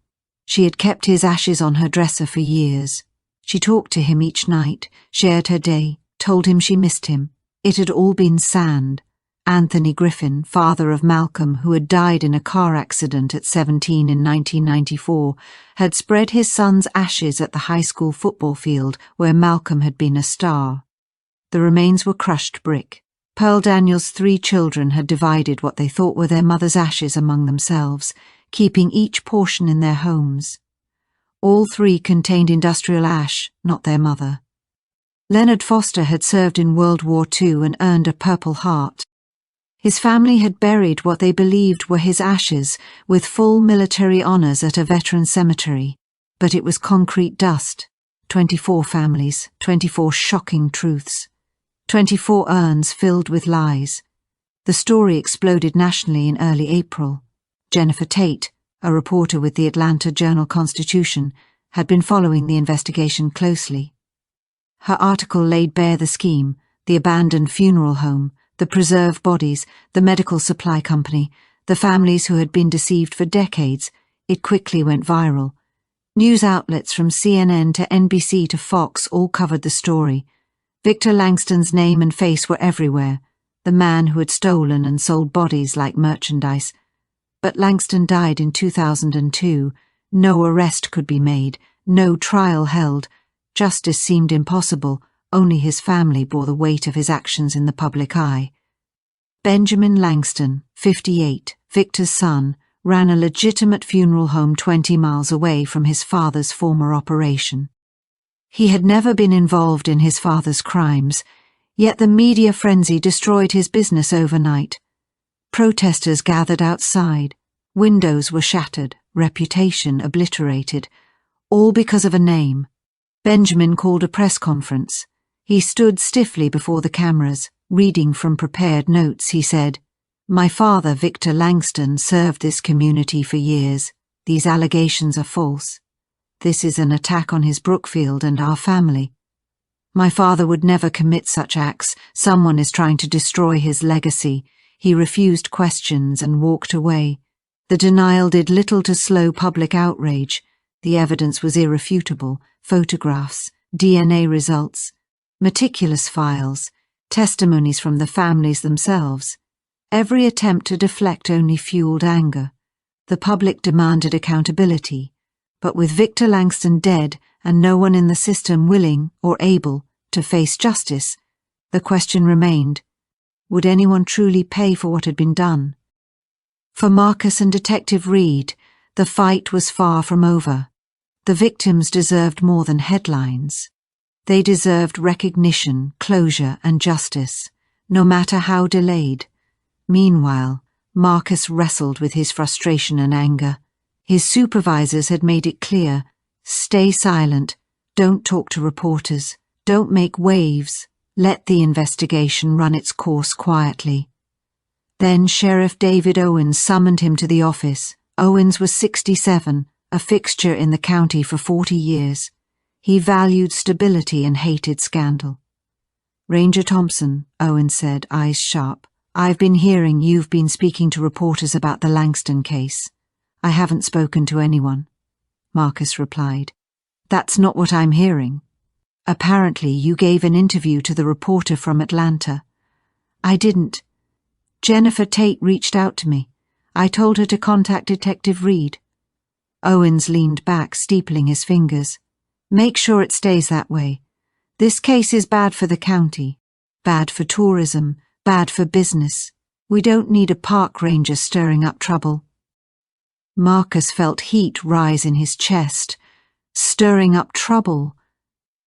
She had kept his ashes on her dresser for years. She talked to him each night, shared her day, told him she missed him. It had all been sand. Anthony Griffin, father of Malcolm, who had died in a car accident at 17 in 1994, had spread his son's ashes at the high school football field where Malcolm had been a star. The remains were crushed brick. Pearl Daniels' 3 children had divided what they thought were their mother's ashes among themselves, keeping each portion in their homes. All 3 contained industrial ash, not their mother. Leonard Foster had served in World War II and earned a Purple Heart. His family had buried what they believed were his ashes with full military honours at a veteran cemetery, but it was concrete dust. 24 families, 24 shocking truths. 24 urns filled with lies. The story exploded nationally in early April. Jennifer Tate, a reporter with the Atlanta Journal-Constitution, had been following the investigation closely. Her article laid bare the scheme, the abandoned funeral home, the preserved bodies, the medical supply company, the families who had been deceived for decades. It quickly went viral. News outlets from CNN to NBC to Fox all covered the story. Victor Langston's name and face were everywhere, the man who had stolen and sold bodies like merchandise. But Langston died in 2002. No arrest could be made, no trial held. Justice seemed impossible. Only his family bore the weight of his actions in the public eye. Benjamin Langston, 58, Victor's son, ran a legitimate funeral home 20 miles away from his father's former operation. He had never been involved in his father's crimes, yet the media frenzy destroyed his business overnight. Protesters gathered outside, windows were shattered, reputation obliterated, all because of a name. Benjamin called a press conference. He stood stiffly before the cameras, reading from prepared notes. He said, "My father, Victor Langston, served this community for years. These allegations are false. This is an attack on his Brookfield and our family. My father would never commit such acts. Someone is trying to destroy his legacy." He refused questions and walked away. The denial did little to slow public outrage. The evidence was irrefutable: photographs, DNA results, meticulous files, testimonies from the families themselves. Every attempt to deflect only fueled anger. The public demanded accountability. But with Victor Langston dead and no one in the system willing or able to face justice, the question remained: would anyone truly pay for what had been done? For Marcus and Detective Reed, the fight was far from over. The victims deserved more than headlines. They deserved recognition, closure, and justice, no matter how delayed. Meanwhile, Marcus wrestled with his frustration and anger. His supervisors had made it clear: stay silent, don't talk to reporters, don't make waves, let the investigation run its course quietly. Then Sheriff David Owens summoned him to the office. Owens was 67, a fixture in the county for 40 years. He valued stability and hated scandal. "Ranger Thompson," Owens said, eyes sharp, "I've been hearing you've been speaking to reporters about the Langston case." "I haven't spoken to anyone," Marcus replied. "That's not what I'm hearing. Apparently you gave an interview to the reporter from Atlanta." "I didn't. Jennifer Tate reached out to me. I told her to contact Detective Reed." Owens leaned back, steepling his fingers. "Make sure it stays that way. This case is bad for the county, bad for tourism, bad for business. We don't need a park ranger stirring up trouble." Marcus felt heat rise in his chest. Stirring up trouble.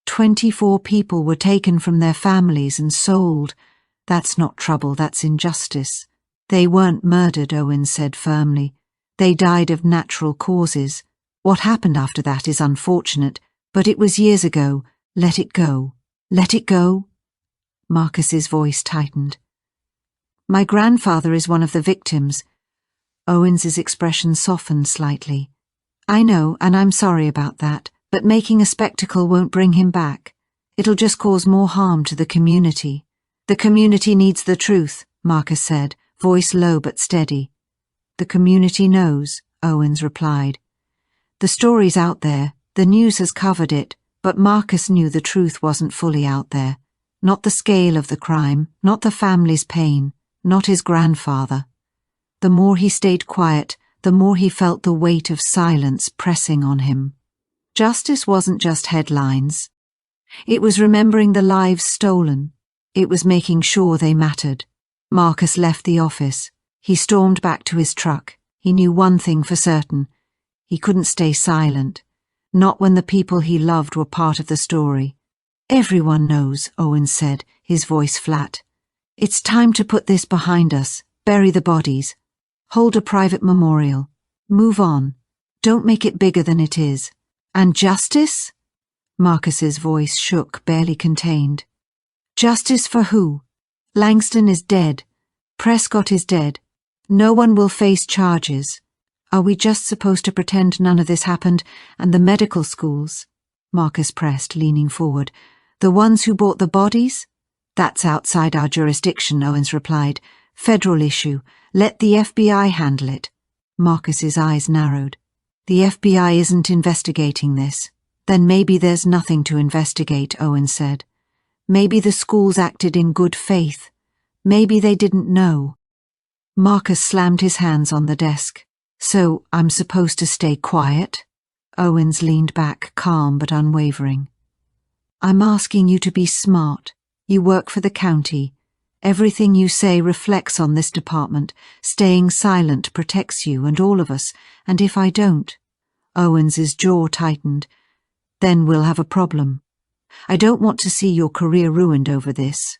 24 people were taken from their families and sold. That's not trouble, that's injustice. "They weren't murdered," Owens said firmly. "They died of natural causes. What happened after that is unfortunate, but it was years ago. Let it go. Let it go." Marcus's voice tightened. "My grandfather is one of the victims." Owens's expression softened slightly. "I know, and I'm sorry about that, but making a spectacle won't bring him back. It'll just cause more harm to the community." "The community needs the truth," Marcus said, voice low but steady. "The community knows," Owens replied. "The story's out there, the news has covered it, but Marcus knew the truth wasn't fully out there. Not the scale of the crime, not the family's pain, not his grandfather. The more he stayed quiet, the more he felt the weight of silence pressing on him. Justice wasn't just headlines. It was remembering the lives stolen. It was making sure they mattered. Marcus left the office. He stormed back to his truck. He knew one thing for certain. He couldn't stay silent. Not when the people he loved were part of the story. Everyone knows, Owens said, his voice flat. It's time to put this behind us, bury the bodies, hold a private memorial, move on. Don't make it bigger than it is. And justice? Marcus's voice shook, barely contained. Justice for who? Langston is dead. Prescott is dead. No one will face charges. Are we just supposed to pretend none of this happened, and the medical schools? Marcus pressed, leaning forward. The ones who bought the bodies? That's outside our jurisdiction, Owens replied. Federal issue. Let the FBI handle it. Marcus's eyes narrowed. The FBI isn't investigating this. Then maybe there's nothing to investigate, Owens said. Maybe the schools acted in good faith. Maybe they didn't know. Marcus slammed his hands on the desk. So I'm supposed to stay quiet? Owens leaned back, calm but unwavering. I'm asking you to be smart. You work for the county. Everything you say reflects on this department. Staying silent protects you and all of us, and if I don't... Owens's jaw tightened. Then we'll have a problem. I don't want to see your career ruined over this.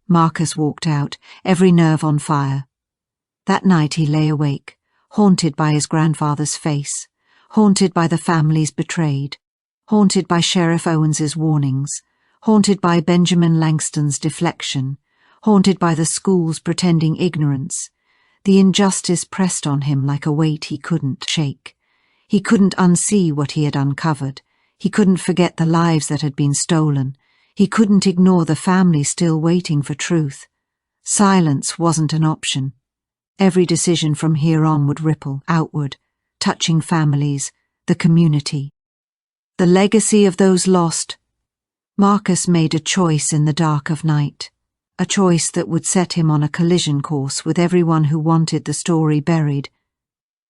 Marcus walked out, every nerve on fire. That night he lay awake, haunted by his grandfather's face, haunted by the families betrayed, haunted by Sheriff Owens's warnings, haunted by Benjamin Langston's deflection, haunted by the schools pretending ignorance. The injustice pressed on him like a weight he couldn't shake. He couldn't unsee what he had uncovered. He couldn't forget the lives that had been stolen. He couldn't ignore the family still waiting for truth. Silence wasn't an option. Every decision from here on would ripple outward, touching families, the community. The legacy of those lost. Marcus made a choice in the dark of night, a choice that would set him on a collision course with everyone who wanted the story buried.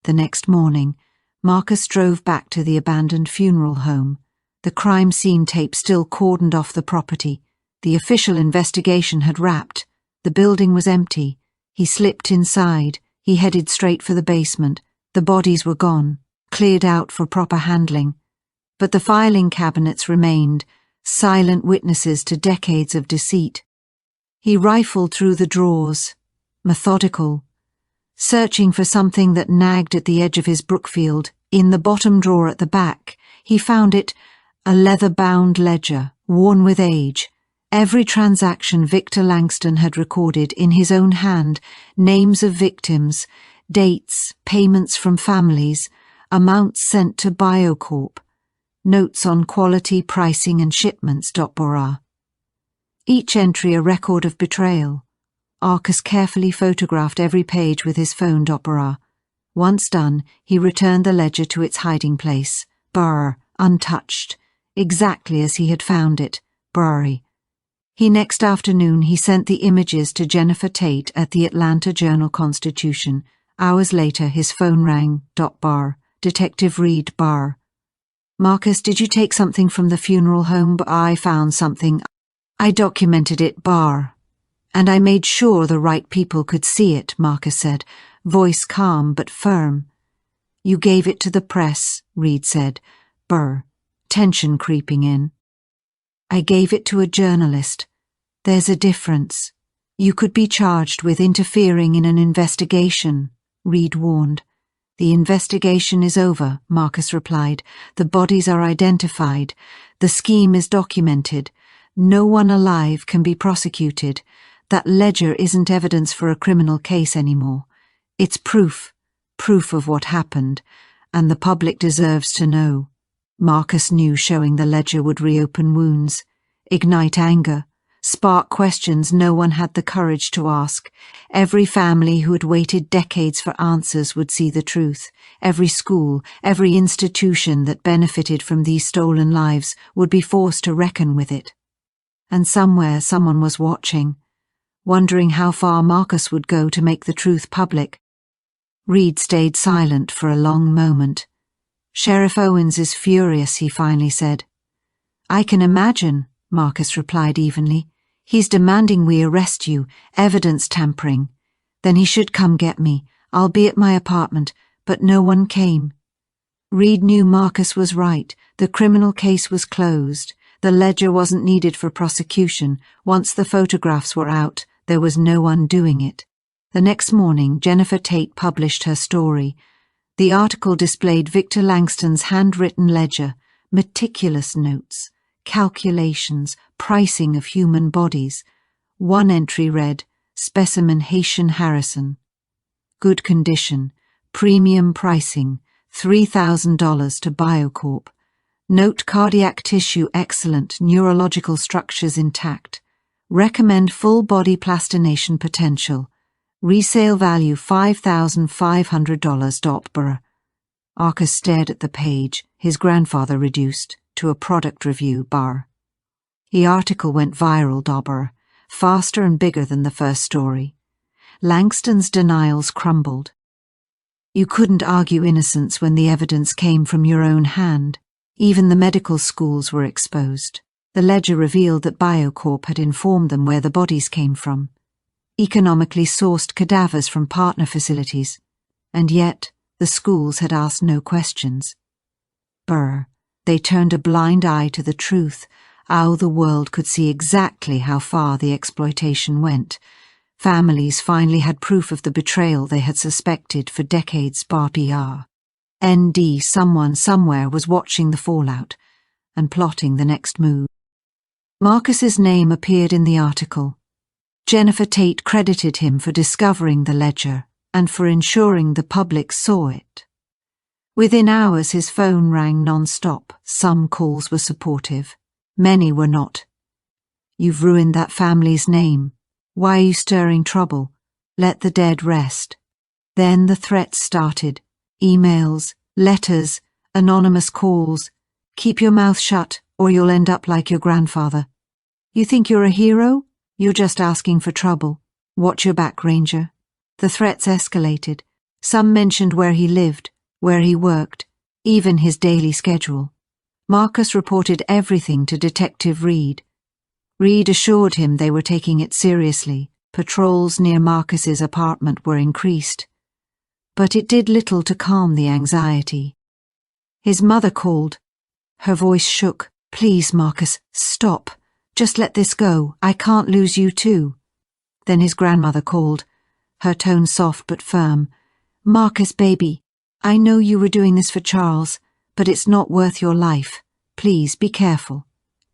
The next morning, Marcus drove back to the abandoned funeral home, the crime scene tape still cordoned off the property. The official investigation had wrapped. The building was empty. He slipped inside. He headed straight for the basement. The bodies were gone, cleared out for proper handling. But the filing cabinets remained, silent witnesses to decades of deceit. He rifled through the drawers, methodical, searching for something that nagged at the edge of his Brookfield. In the bottom drawer at the back, he found it, a leather-bound ledger, worn with age. Every transaction Victor Langston had recorded in his own hand, names of victims, dates, payments from families, amounts sent to Biocorp, notes on quality, pricing and shipments. Bora. Each entry a record of betrayal. Arcus carefully photographed every page with his phone. Bora. Once done, he returned the ledger to its hiding place, Burr, untouched, exactly as he had found it, Burry. Next afternoon he sent the images to Jennifer Tate at the Atlanta Journal-Constitution. Hours later his phone rang. Bar. Detective Reed Barr. Marcus, did you take something from the funeral home? I found something. I documented it, Barr. And I made sure the right people could see it, Marcus said, voice calm but firm. You gave it to the press, Reed said. Burr. Tension creeping in. I gave it to a journalist. There's a difference. You could be charged with interfering in an investigation, Reed warned. The investigation is over, Marcus replied. The bodies are identified. The scheme is documented. No one alive can be prosecuted. That ledger isn't evidence for a criminal case anymore. It's proof of what happened, and the public deserves to know. Marcus knew showing the ledger would reopen wounds, ignite anger, spark questions no one had the courage to ask. Every family who had waited decades for answers would see the truth. Every school, every institution that benefited from these stolen lives would be forced to reckon with it. And somewhere someone was watching, wondering how far Marcus would go to make the truth public. Reed stayed silent for a long moment. Sheriff Owens is furious, he finally said. I can imagine, Marcus replied evenly. He's demanding we arrest you, evidence tampering. Then he should come get me. I'll be at my apartment, but no one came. Reed knew Marcus was right. The criminal case was closed. The ledger wasn't needed for prosecution. Once the photographs were out, there was no undoing it. The next morning, Jennifer Tate published her story. The article displayed Victor Langston's handwritten ledger, meticulous notes, calculations, pricing of human bodies. One entry read, Specimen Haitian Harrison. Good condition, premium pricing, $3,000 to Biocorp. Note cardiac tissue excellent, neurological structures intact. Recommend full body plastination potential. Resale value $5,500. Marcus stared at the page, his grandfather reduced to a product review bar. The article went viral, Dobber, faster and bigger than the first story. Langston's denials crumbled. You couldn't argue innocence when the evidence came from your own hand. Even the medical schools were exposed. The ledger revealed that Biocorp had informed them where the bodies came from. Economically sourced cadavers from partner facilities. And yet, the schools had asked no questions. Brr, they turned a blind eye to the truth. How the world could see exactly how far the exploitation went. Families finally had proof of the betrayal they had suspected for decades. PR. ND, someone somewhere was watching the fallout and plotting the next move. Marcus's name appeared in the article. Jennifer Tate credited him for discovering the ledger and for ensuring the public saw it. Within hours his phone rang non-stop. Some calls were supportive. Many were not. You've ruined that family's name. Why are you stirring trouble? Let the dead rest. Then the threats started. Emails, letters, anonymous calls. Keep your mouth shut or you'll end up like your grandfather. You think you're a hero? You're just asking for trouble. Watch your back, Ranger. The threats escalated. Some mentioned where he lived, where he worked, even his daily schedule. Marcus reported everything to Detective Reed. Reed assured him they were taking it seriously. Patrols near Marcus's apartment were increased. But it did little to calm the anxiety. His mother called. Her voice shook. Please, Marcus, stop. Just let this go. I can't lose you too. Then his grandmother called, her tone soft but firm. Marcus, baby, I know you were doing this for Charles, but it's not worth your life. Please be careful.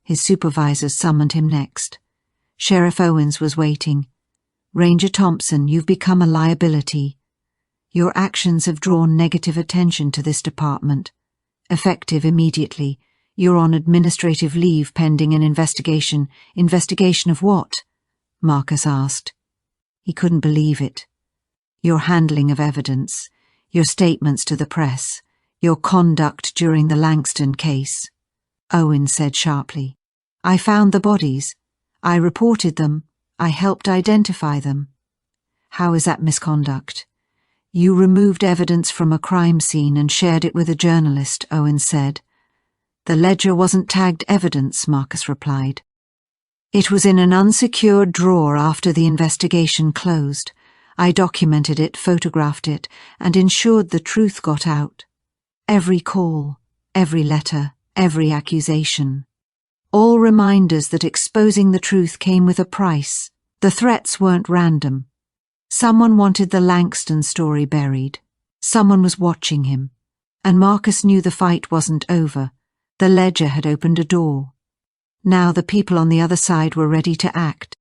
His supervisors summoned him next. Sheriff Owens was waiting. Ranger Thompson, you've become a liability. Your actions have drawn negative attention to this department. Effective immediately. You're on administrative leave pending an investigation. Investigation of what? Marcus asked. He couldn't believe it. Your handling of evidence, your statements to the press, your conduct during the Langston case. Owens said sharply. I found the bodies. I reported them. I helped identify them. How is that misconduct? You removed evidence from a crime scene and shared it with a journalist, Owens said. The ledger wasn't tagged evidence, Marcus replied. It was in an unsecured drawer after the investigation closed. I documented it, photographed it, and ensured the truth got out. Every call, every letter, every accusation. All reminders that exposing the truth came with a price. The threats weren't random. Someone wanted the Langston story buried. Someone was watching him. And Marcus knew the fight wasn't over. The ledger had opened a door. Now the people on the other side were ready to act.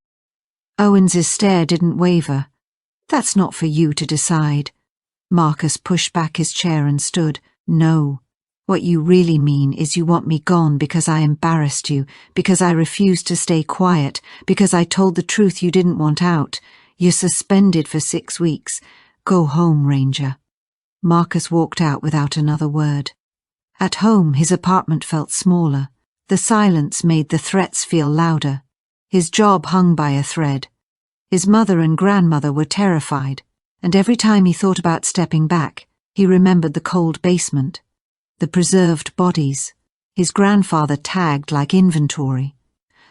Owens's stare didn't waver. That's not for you to decide. Marcus pushed back his chair and stood. No. What you really mean is you want me gone because I embarrassed you, because I refused to stay quiet, because I told the truth you didn't want out. You're suspended for 6 weeks. Go home, Ranger. Marcus walked out without another word. At home, his apartment felt smaller. The silence made the threats feel louder. His job hung by a thread. His mother and grandmother were terrified, and every time he thought about stepping back, he remembered the cold basement, the preserved bodies, his grandfather tagged like inventory.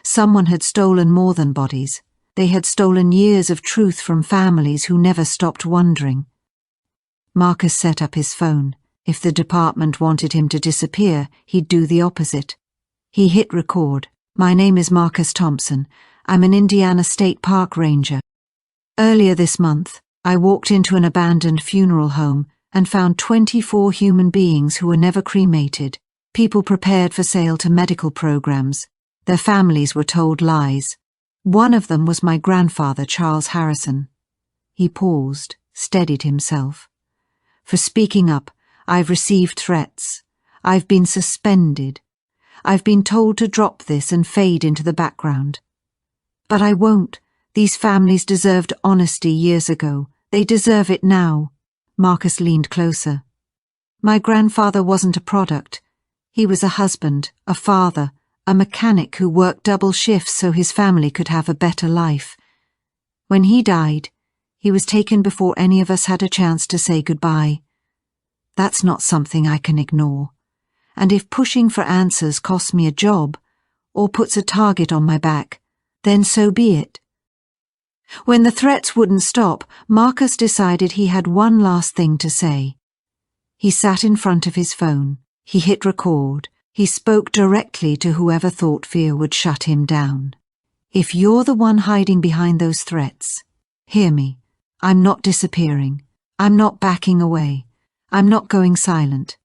Someone had stolen more than bodies. They had stolen years of truth from families who never stopped wondering. Marcus set up his phone. If the department wanted him to disappear, he'd do the opposite. He hit record. My name is Marcus Thompson. I'm an Indiana State Park ranger. Earlier this month, I walked into an abandoned funeral home and found 24 human beings who were never cremated, people prepared for sale to medical programs. Their families were told lies. One of them was my grandfather, Charles Harrison. He paused, steadied himself. For speaking up, I've received threats. I've been suspended. I've been told to drop this and fade into the background. But I won't. These families deserved honesty years ago. They deserve it now. Marcus leaned closer. My grandfather wasn't a product. He was a husband, a father, a mechanic who worked double shifts so his family could have a better life. When he died, he was taken before any of us had a chance to say goodbye. That's not something I can ignore. And if pushing for answers costs me a job, or puts a target on my back, then so be it. When the threats wouldn't stop, Marcus decided he had one last thing to say. He sat in front of his phone. He hit record. He spoke directly to whoever thought fear would shut him down. If you're the one hiding behind those threats, hear me. I'm not disappearing. I'm not backing away. I'm not going silent.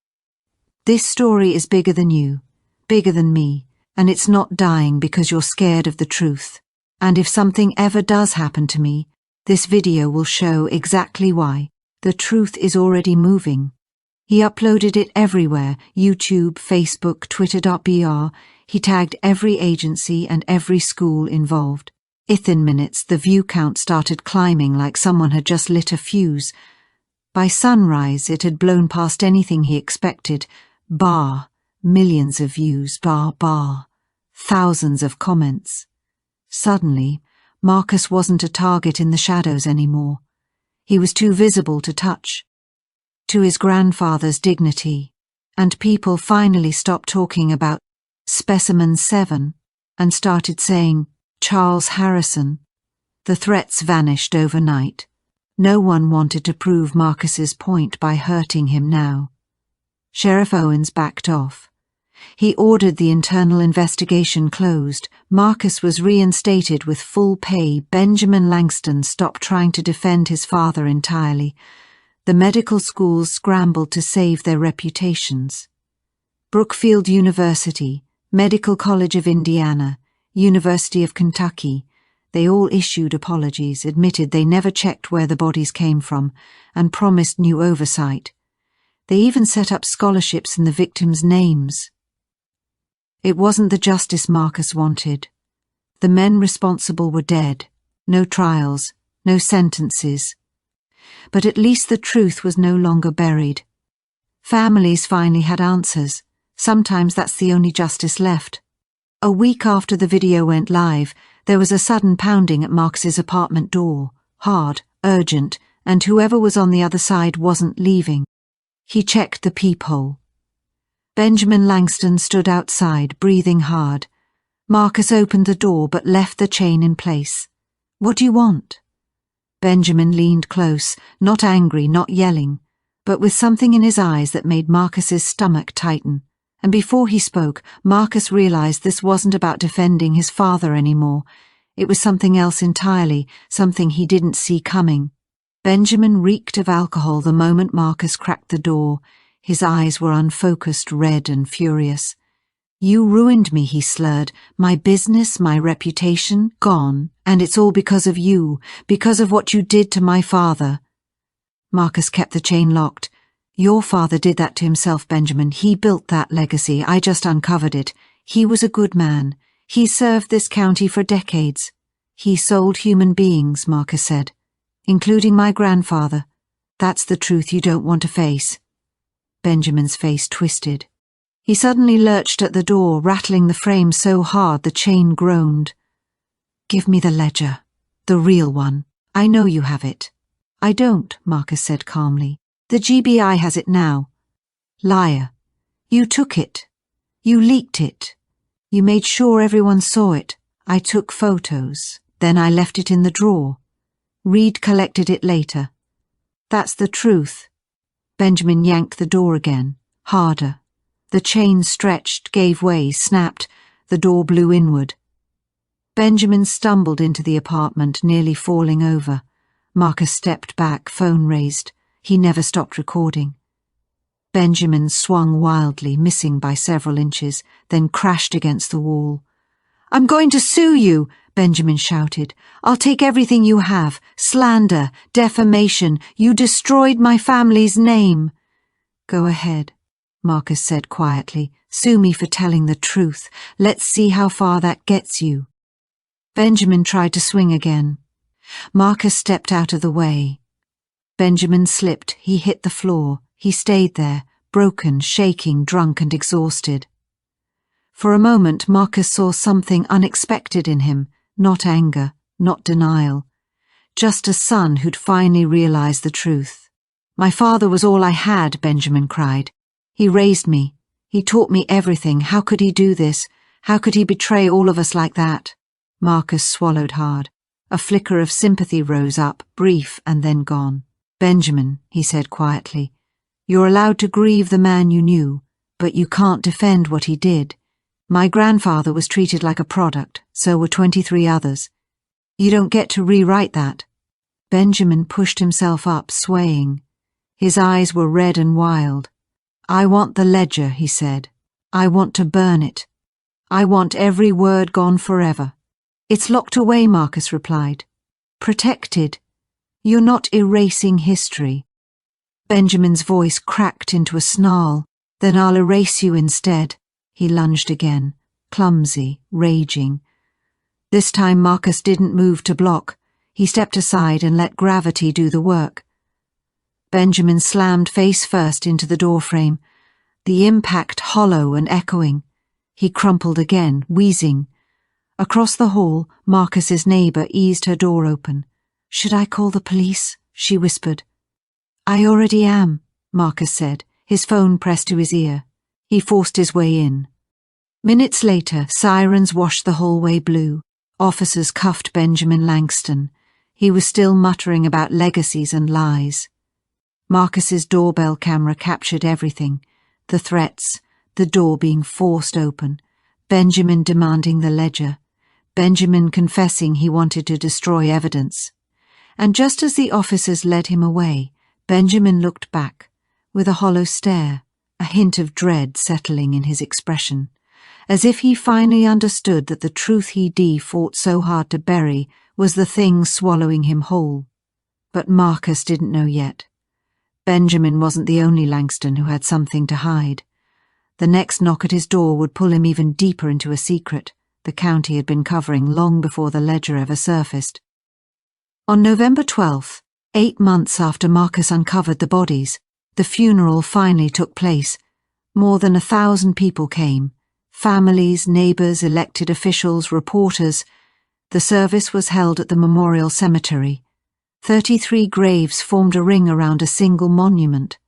This story is bigger than you, bigger than me, and it's not dying because you're scared of the truth. And if something ever does happen to me, this video will show exactly why. The truth is already moving. He uploaded it everywhere, YouTube, Facebook, Twitter.br. He tagged every agency and every school involved. Within minutes, the view count started climbing like someone had just lit a fuse. By sunrise, it had blown past anything he expected. Millions of views, thousands of comments. Suddenly, Marcus wasn't a target in the shadows anymore. He was too visible to touch. To his grandfather's dignity, and people finally stopped talking about Specimen 7 and started saying Charles Harrison. The threats vanished overnight. No one wanted to prove Marcus's point by hurting him now. Sheriff Owens backed off. He ordered the internal investigation closed. Marcus was reinstated with full pay. Benjamin Langston stopped trying to defend his father entirely. The medical schools scrambled to save their reputations. Brookfield University, Medical College of Indiana, University of Kentucky, they all issued apologies, admitted they never checked where the bodies came from, and promised new oversight. They even set up scholarships in the victims' names. It wasn't the justice Marcus wanted. The men responsible were dead. No trials, no sentences. But at least the truth was no longer buried. Families finally had answers. Sometimes that's the only justice left. A week after the video went live, there was a sudden pounding at Marcus's apartment door. Hard, urgent, and whoever was on the other side wasn't leaving. He checked the peephole. Benjamin Langston stood outside, breathing hard. Marcus opened the door but left the chain in place. "What do you want?" Benjamin leaned close, not angry, not yelling, but with something in his eyes that made Marcus's stomach tighten. And before he spoke, Marcus realized this wasn't about defending his father anymore. It was something else entirely, something he didn't see coming. Benjamin reeked of alcohol the moment Marcus cracked the door. His eyes were unfocused, red and furious. "You ruined me," he slurred. "My business, my reputation, gone. And it's all because of you, because of what you did to my father." Marcus kept the chain locked. "Your father did that to himself, Benjamin. He built that legacy. I just uncovered it. He was a good man. He served this county for decades. He sold human beings," Marcus said, "including my grandfather. That's the truth you don't want to face." Benjamin's face twisted. He suddenly lurched at the door, rattling the frame so hard the chain groaned. "Give me the ledger. The real one. I know you have it." "I don't," Marcus said calmly. "The GBI has it now." "Liar. You took it. You leaked it. You made sure everyone saw it. I took photos. Then I left it in the drawer. Reed collected it later. That's the truth." Benjamin yanked the door again, harder. The chain stretched, gave way, snapped. The door blew inward. Benjamin stumbled into the apartment, nearly falling over. Marcus stepped back, phone raised. He never stopped recording. Benjamin swung wildly, missing by several inches, then crashed against the wall. "I'm going to sue you," Benjamin shouted. "I'll take everything you have. Slander, defamation. You destroyed my family's name." "Go ahead," Marcus said quietly. "Sue me for telling the truth. Let's see how far that gets you." Benjamin tried to swing again. Marcus stepped out of the way. Benjamin slipped. He hit the floor. He stayed there, broken, shaking, drunk and exhausted. For a moment, Marcus saw something unexpected in him, not anger, not denial. Just a son who'd finally realized the truth. "My father was all I had," Benjamin cried. "He raised me. He taught me everything. How could he do this? How could he betray all of us like that?" Marcus swallowed hard. A flicker of sympathy rose up, brief and then gone. "Benjamin," he said quietly, "you're allowed to grieve the man you knew, but you can't defend what he did. My grandfather was treated like a product, so were 23 others. You don't get to rewrite that." Benjamin pushed himself up, swaying. His eyes were red and wild. "I want the ledger," he said. "I want to burn it. I want every word gone forever." "It's locked away," Marcus replied. "Protected. You're not erasing history." Benjamin's voice cracked into a snarl. "Then I'll erase you instead." He lunged again, clumsy, raging. This time Marcus didn't move to block. He stepped aside and let gravity do the work. Benjamin slammed face first into the doorframe, the impact hollow and echoing. He crumpled again, wheezing. Across the hall, Marcus's neighbour eased her door open. "Should I call the police?" she whispered. "I already am," Marcus said, his phone pressed to his ear. He forced his way in. Minutes later, sirens washed the hallway blue. Officers cuffed Benjamin Langston. He was still muttering about legacies and lies. Marcus's doorbell camera captured everything. The threats, the door being forced open, Benjamin demanding the ledger, Benjamin confessing he wanted to destroy evidence. And just as the officers led him away, Benjamin looked back, with a hollow stare, a hint of dread settling in his expression, as if he finally understood that the truth he fought so hard to bury was the thing swallowing him whole. But Marcus didn't know yet. Benjamin wasn't the only Langston who had something to hide. The next knock at his door would pull him even deeper into a secret the county had been covering long before the ledger ever surfaced. On November 12th, 8 months after Marcus uncovered the bodies, the funeral finally took place. More than 1,000 people came. Families, neighbours, elected officials, reporters. The service was held at the memorial cemetery. 33 graves formed a ring around a single monument.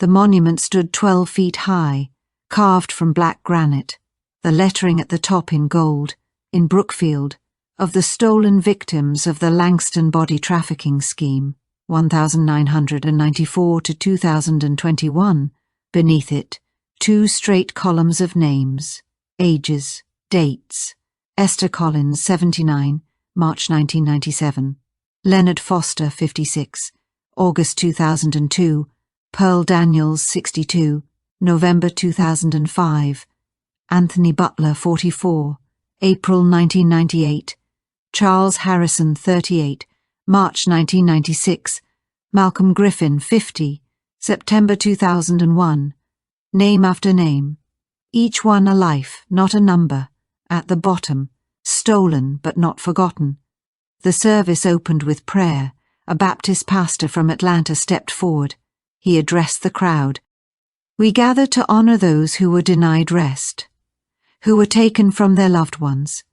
The monument stood 12 feet high, carved from black granite, the lettering at the top in gold, in Brookfield, of the stolen victims of the Langston body trafficking scheme, 1994 to 2021. Beneath it, 2 straight columns of names, ages, dates. Esther Collins, 79, March 1997. Leonard Foster, 56, August 2002. Pearl Daniels, 62, November 2005. Anthony Butler, 44, April 1998. Charles Harrison, 38, March 1996. Malcolm Griffin, 50, September 2001. Name after name. Each one a life, not a number. At the bottom, stolen but not forgotten. The service opened with prayer. A Baptist pastor from Atlanta stepped forward. He addressed the crowd. "We gather to honor those who were denied rest, who were taken from their loved ones,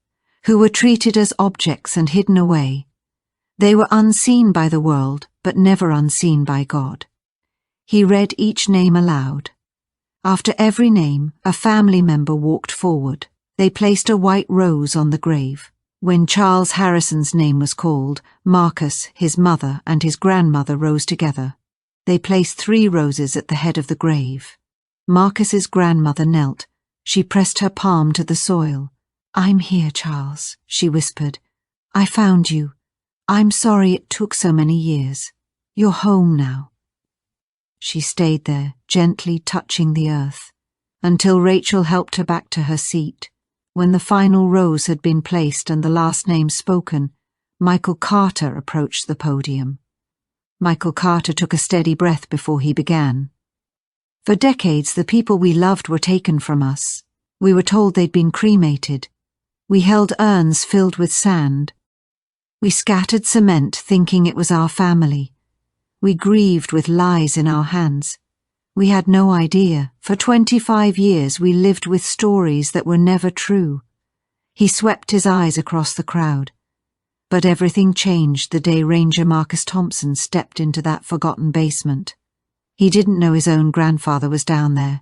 who were treated as objects and hidden away. They were unseen by the world, but never unseen by God." He read each name aloud. After every name, a family member walked forward. They placed a white rose on the grave. When Charles Harrison's name was called, Marcus, his mother, and his grandmother rose together. They placed 3 roses at the head of the grave. Marcus's grandmother knelt. She pressed her palm to the soil. "I'm here, Charles," she whispered. "I found you. I'm sorry it took so many years. You're home now." She stayed there, gently touching the earth, until Rachel helped her back to her seat. When the final rose had been placed and the last name spoken, Michael Carter approached the podium. Michael Carter took a steady breath before he began. "For decades, the people we loved were taken from us. We were told they'd been cremated. We held urns filled with sand. We scattered cement thinking it was our family. We grieved with lies in our hands. We had no idea. For 25 years we lived with stories that were never true." He swept his eyes across the crowd. But everything changed the day Ranger Marcus Thompson stepped into that forgotten basement. He didn't know his own grandfather was down there.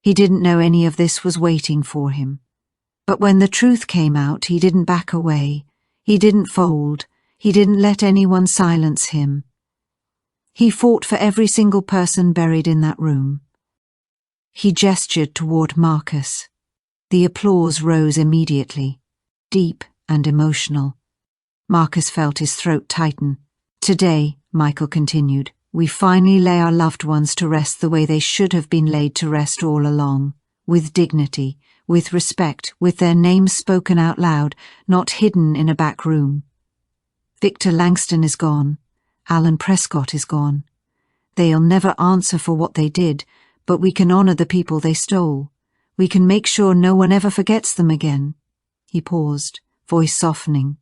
He didn't know any of this was waiting for him. But when the truth came out, he didn't back away. He didn't fold. He didn't let anyone silence him. He fought for every single person buried in that room. He gestured toward Marcus. The applause rose immediately, deep and emotional. Marcus felt his throat tighten. "Today," Michael continued, "we finally lay our loved ones to rest the way they should have been laid to rest all along, with dignity, with respect, with their names spoken out loud, not hidden in a back room. Victor Langston is gone. Alan Prescott is gone. They'll never answer for what they did, but we can honor the people they stole. We can make sure no one ever forgets them again." He paused, voice softening.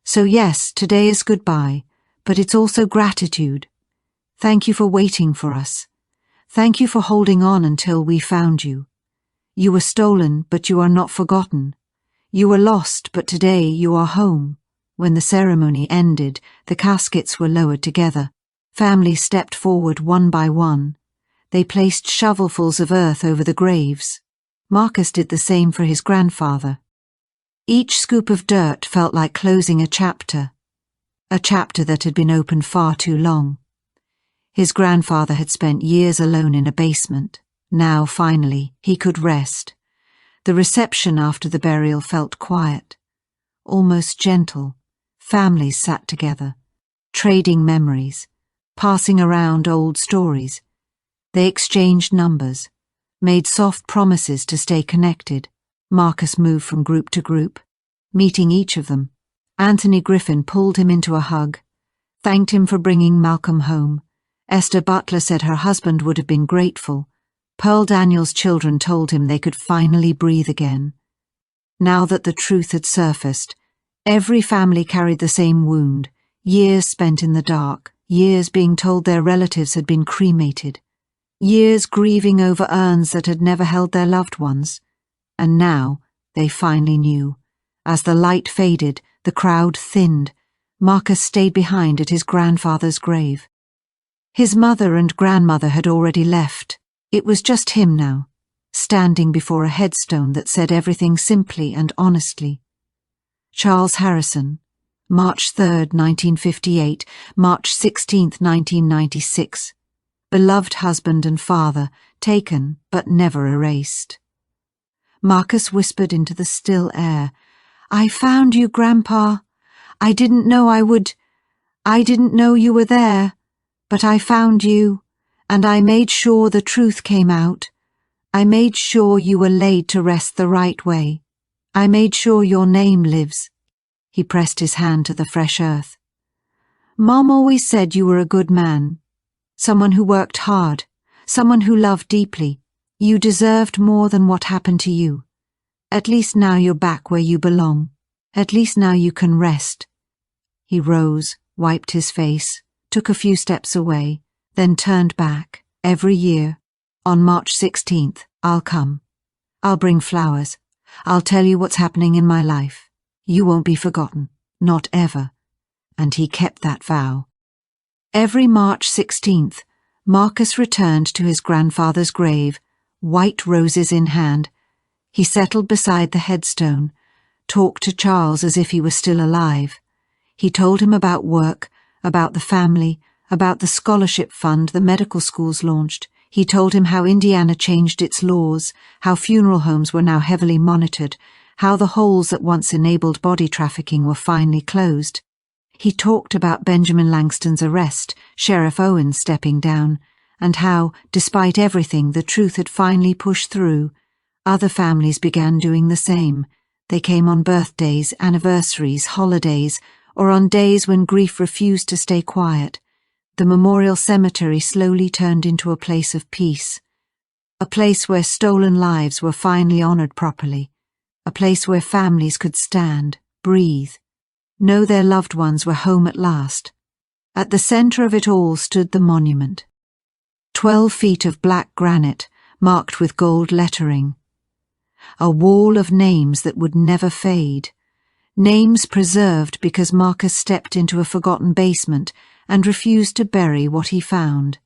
"So yes, today is goodbye, but it's also gratitude. Thank you for waiting for us. Thank you for holding on until we found you. You were stolen, but you are not forgotten. You were lost, but today you are home." When the ceremony ended, the caskets were lowered together. Families stepped forward one by one. They placed shovelfuls of earth over the graves. Marcus did the same for his grandfather. Each scoop of dirt felt like closing a chapter that had been open far too long. His grandfather had spent years alone in a basement. Now, finally, he could rest. The reception after the burial felt quiet, almost gentle. Families sat together, trading memories, passing around old stories. They exchanged numbers, made soft promises to stay connected. Marcus moved from group to group, meeting each of them. Anthony Griffin pulled him into a hug, thanked him for bringing Malcolm home. Esther Butler said her husband would have been grateful. Pearl Daniels' children told him they could finally breathe again. Now that the truth had surfaced, every family carried the same wound, years spent in the dark, years being told their relatives had been cremated, years grieving over urns that had never held their loved ones. And now they finally knew. As the light faded, the crowd thinned. Marcus stayed behind at his grandfather's grave. His mother and grandmother had already left. It was just him now, standing before a headstone that said everything simply and honestly. Charles Harrison, March 3rd, 1958, March 16th, 1996. Beloved husband and father, taken but never erased. Marcus whispered into the still air, "I found you, Grandpa. I didn't know I would. I didn't know you were there, but I found you, and I made sure the truth came out. I made sure you were laid to rest the right way. I made sure your name lives." He pressed his hand to the fresh earth. "Mom always said you were a good man, someone who worked hard, someone who loved deeply. You deserved more than what happened to you. At least now you're back where you belong. At least now you can rest." He rose, wiped his face, took a few steps away, then turned back. "Every year, on March 16th, I'll come. I'll bring flowers. I'll tell you what's happening in my life. You won't be forgotten, not ever." And he kept that vow. Every March 16th, Marcus returned to his grandfather's grave, white roses in hand. He settled beside the headstone, talked to Charles as if he was still alive. He told him about work, about the family, about the scholarship fund the medical schools launched. He told him how Indiana changed its laws, how funeral homes were now heavily monitored, how the holes that once enabled body trafficking were finally closed. He talked about Benjamin Langston's arrest, Sheriff Owen stepping down, and how, despite everything, the truth had finally pushed through. Other families began doing the same. They came on birthdays, anniversaries, holidays, or on days when grief refused to stay quiet. The memorial cemetery slowly turned into a place of peace, a place where stolen lives were finally honored properly, a place where families could stand, breathe, know their loved ones were home at last. At the center of it all stood the monument. 12 feet of black granite, marked with gold lettering. A wall of names that would never fade. Names preserved because Marcus stepped into a forgotten basement and refused to bury what he found.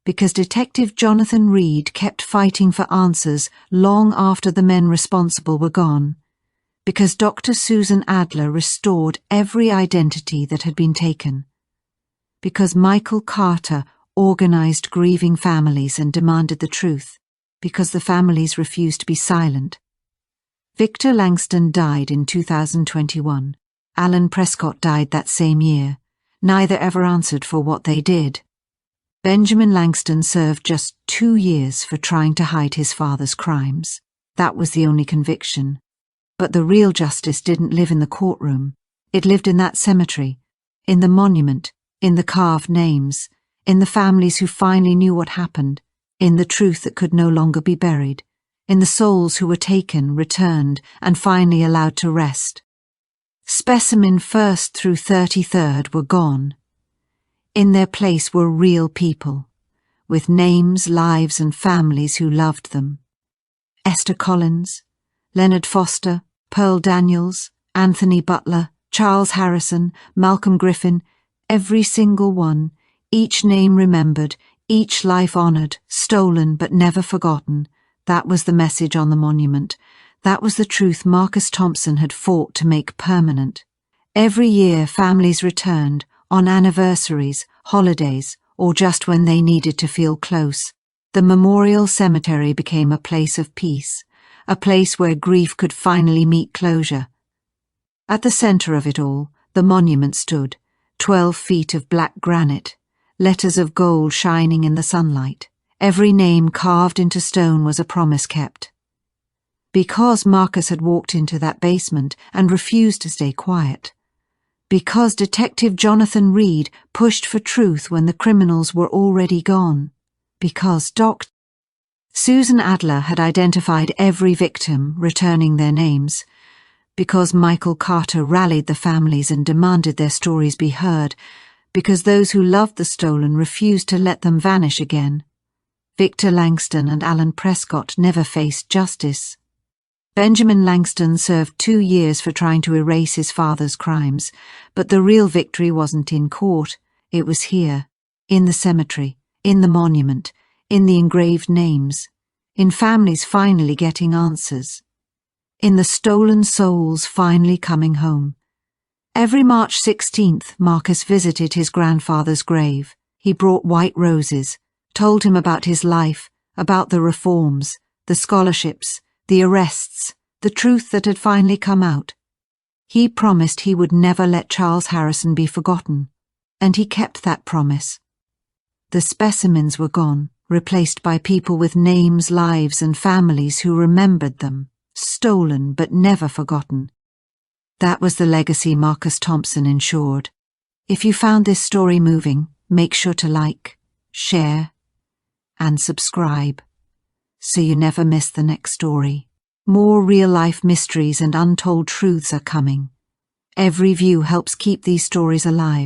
Because Detective Jonathan Reed kept fighting for answers long after the men responsible were gone. Because Dr. Susan Adler restored every identity that had been taken. Because Michael Carter organized grieving families and demanded the truth, because the families refused to be silent. Victor Langston died in 2021. Alan Prescott died that same year. Neither ever answered for what they did. Benjamin Langston served just 2 years for trying to hide his father's crimes. That was the only conviction. But the real justice didn't live in the courtroom. It lived in that cemetery, in the monument, in the carved names, in the families who finally knew what happened, in the truth that could no longer be buried, in the souls who were taken, returned, and finally allowed to rest. Specimen 1st through 33rd were gone. In their place were real people, with names, lives, and families who loved them. Esther Collins, Leonard Foster, Pearl Daniels, Anthony Butler, Charles Harrison, Malcolm Griffin, every single one, each name remembered, each life honored, stolen but never forgotten. That was the message on the monument. That was the truth Marcus Thompson had fought to make permanent. Every year families returned, on anniversaries, holidays, or just when they needed to feel close. The memorial cemetery became a place of peace, a place where grief could finally meet closure. At the center of it all, the monument stood, 12 feet of black granite, letters of gold shining in the sunlight. Every name carved into stone was a promise kept. Because Marcus had walked into that basement and refused to stay quiet. Because Detective Jonathan Reed pushed for truth when the criminals were already gone. Because Susan Adler had identified every victim, returning their names. Because Michael Carter rallied the families and demanded their stories be heard. Because those who loved the stolen refused to let them vanish again. Victor Langston and Alan Prescott never faced justice. Benjamin Langston served 2 years for trying to erase his father's crimes, but the real victory wasn't in court. It was here, in the cemetery, in the monument, in the engraved names, in families finally getting answers, in the stolen souls finally coming home. Every March 16th, Marcus visited his grandfather's grave. He brought white roses, told him about his life, about the reforms, the scholarships, the arrests, the truth that had finally come out. He promised he would never let Charles Harrison be forgotten, and he kept that promise. The specimens were gone, replaced by people with names, lives, and families who remembered them, stolen but never forgotten. That was the legacy Marcus Thompson ensured. If you found this story moving, make sure to like, share, and subscribe, so you never miss the next story. More real-life mysteries and untold truths are coming. Every view helps keep these stories alive.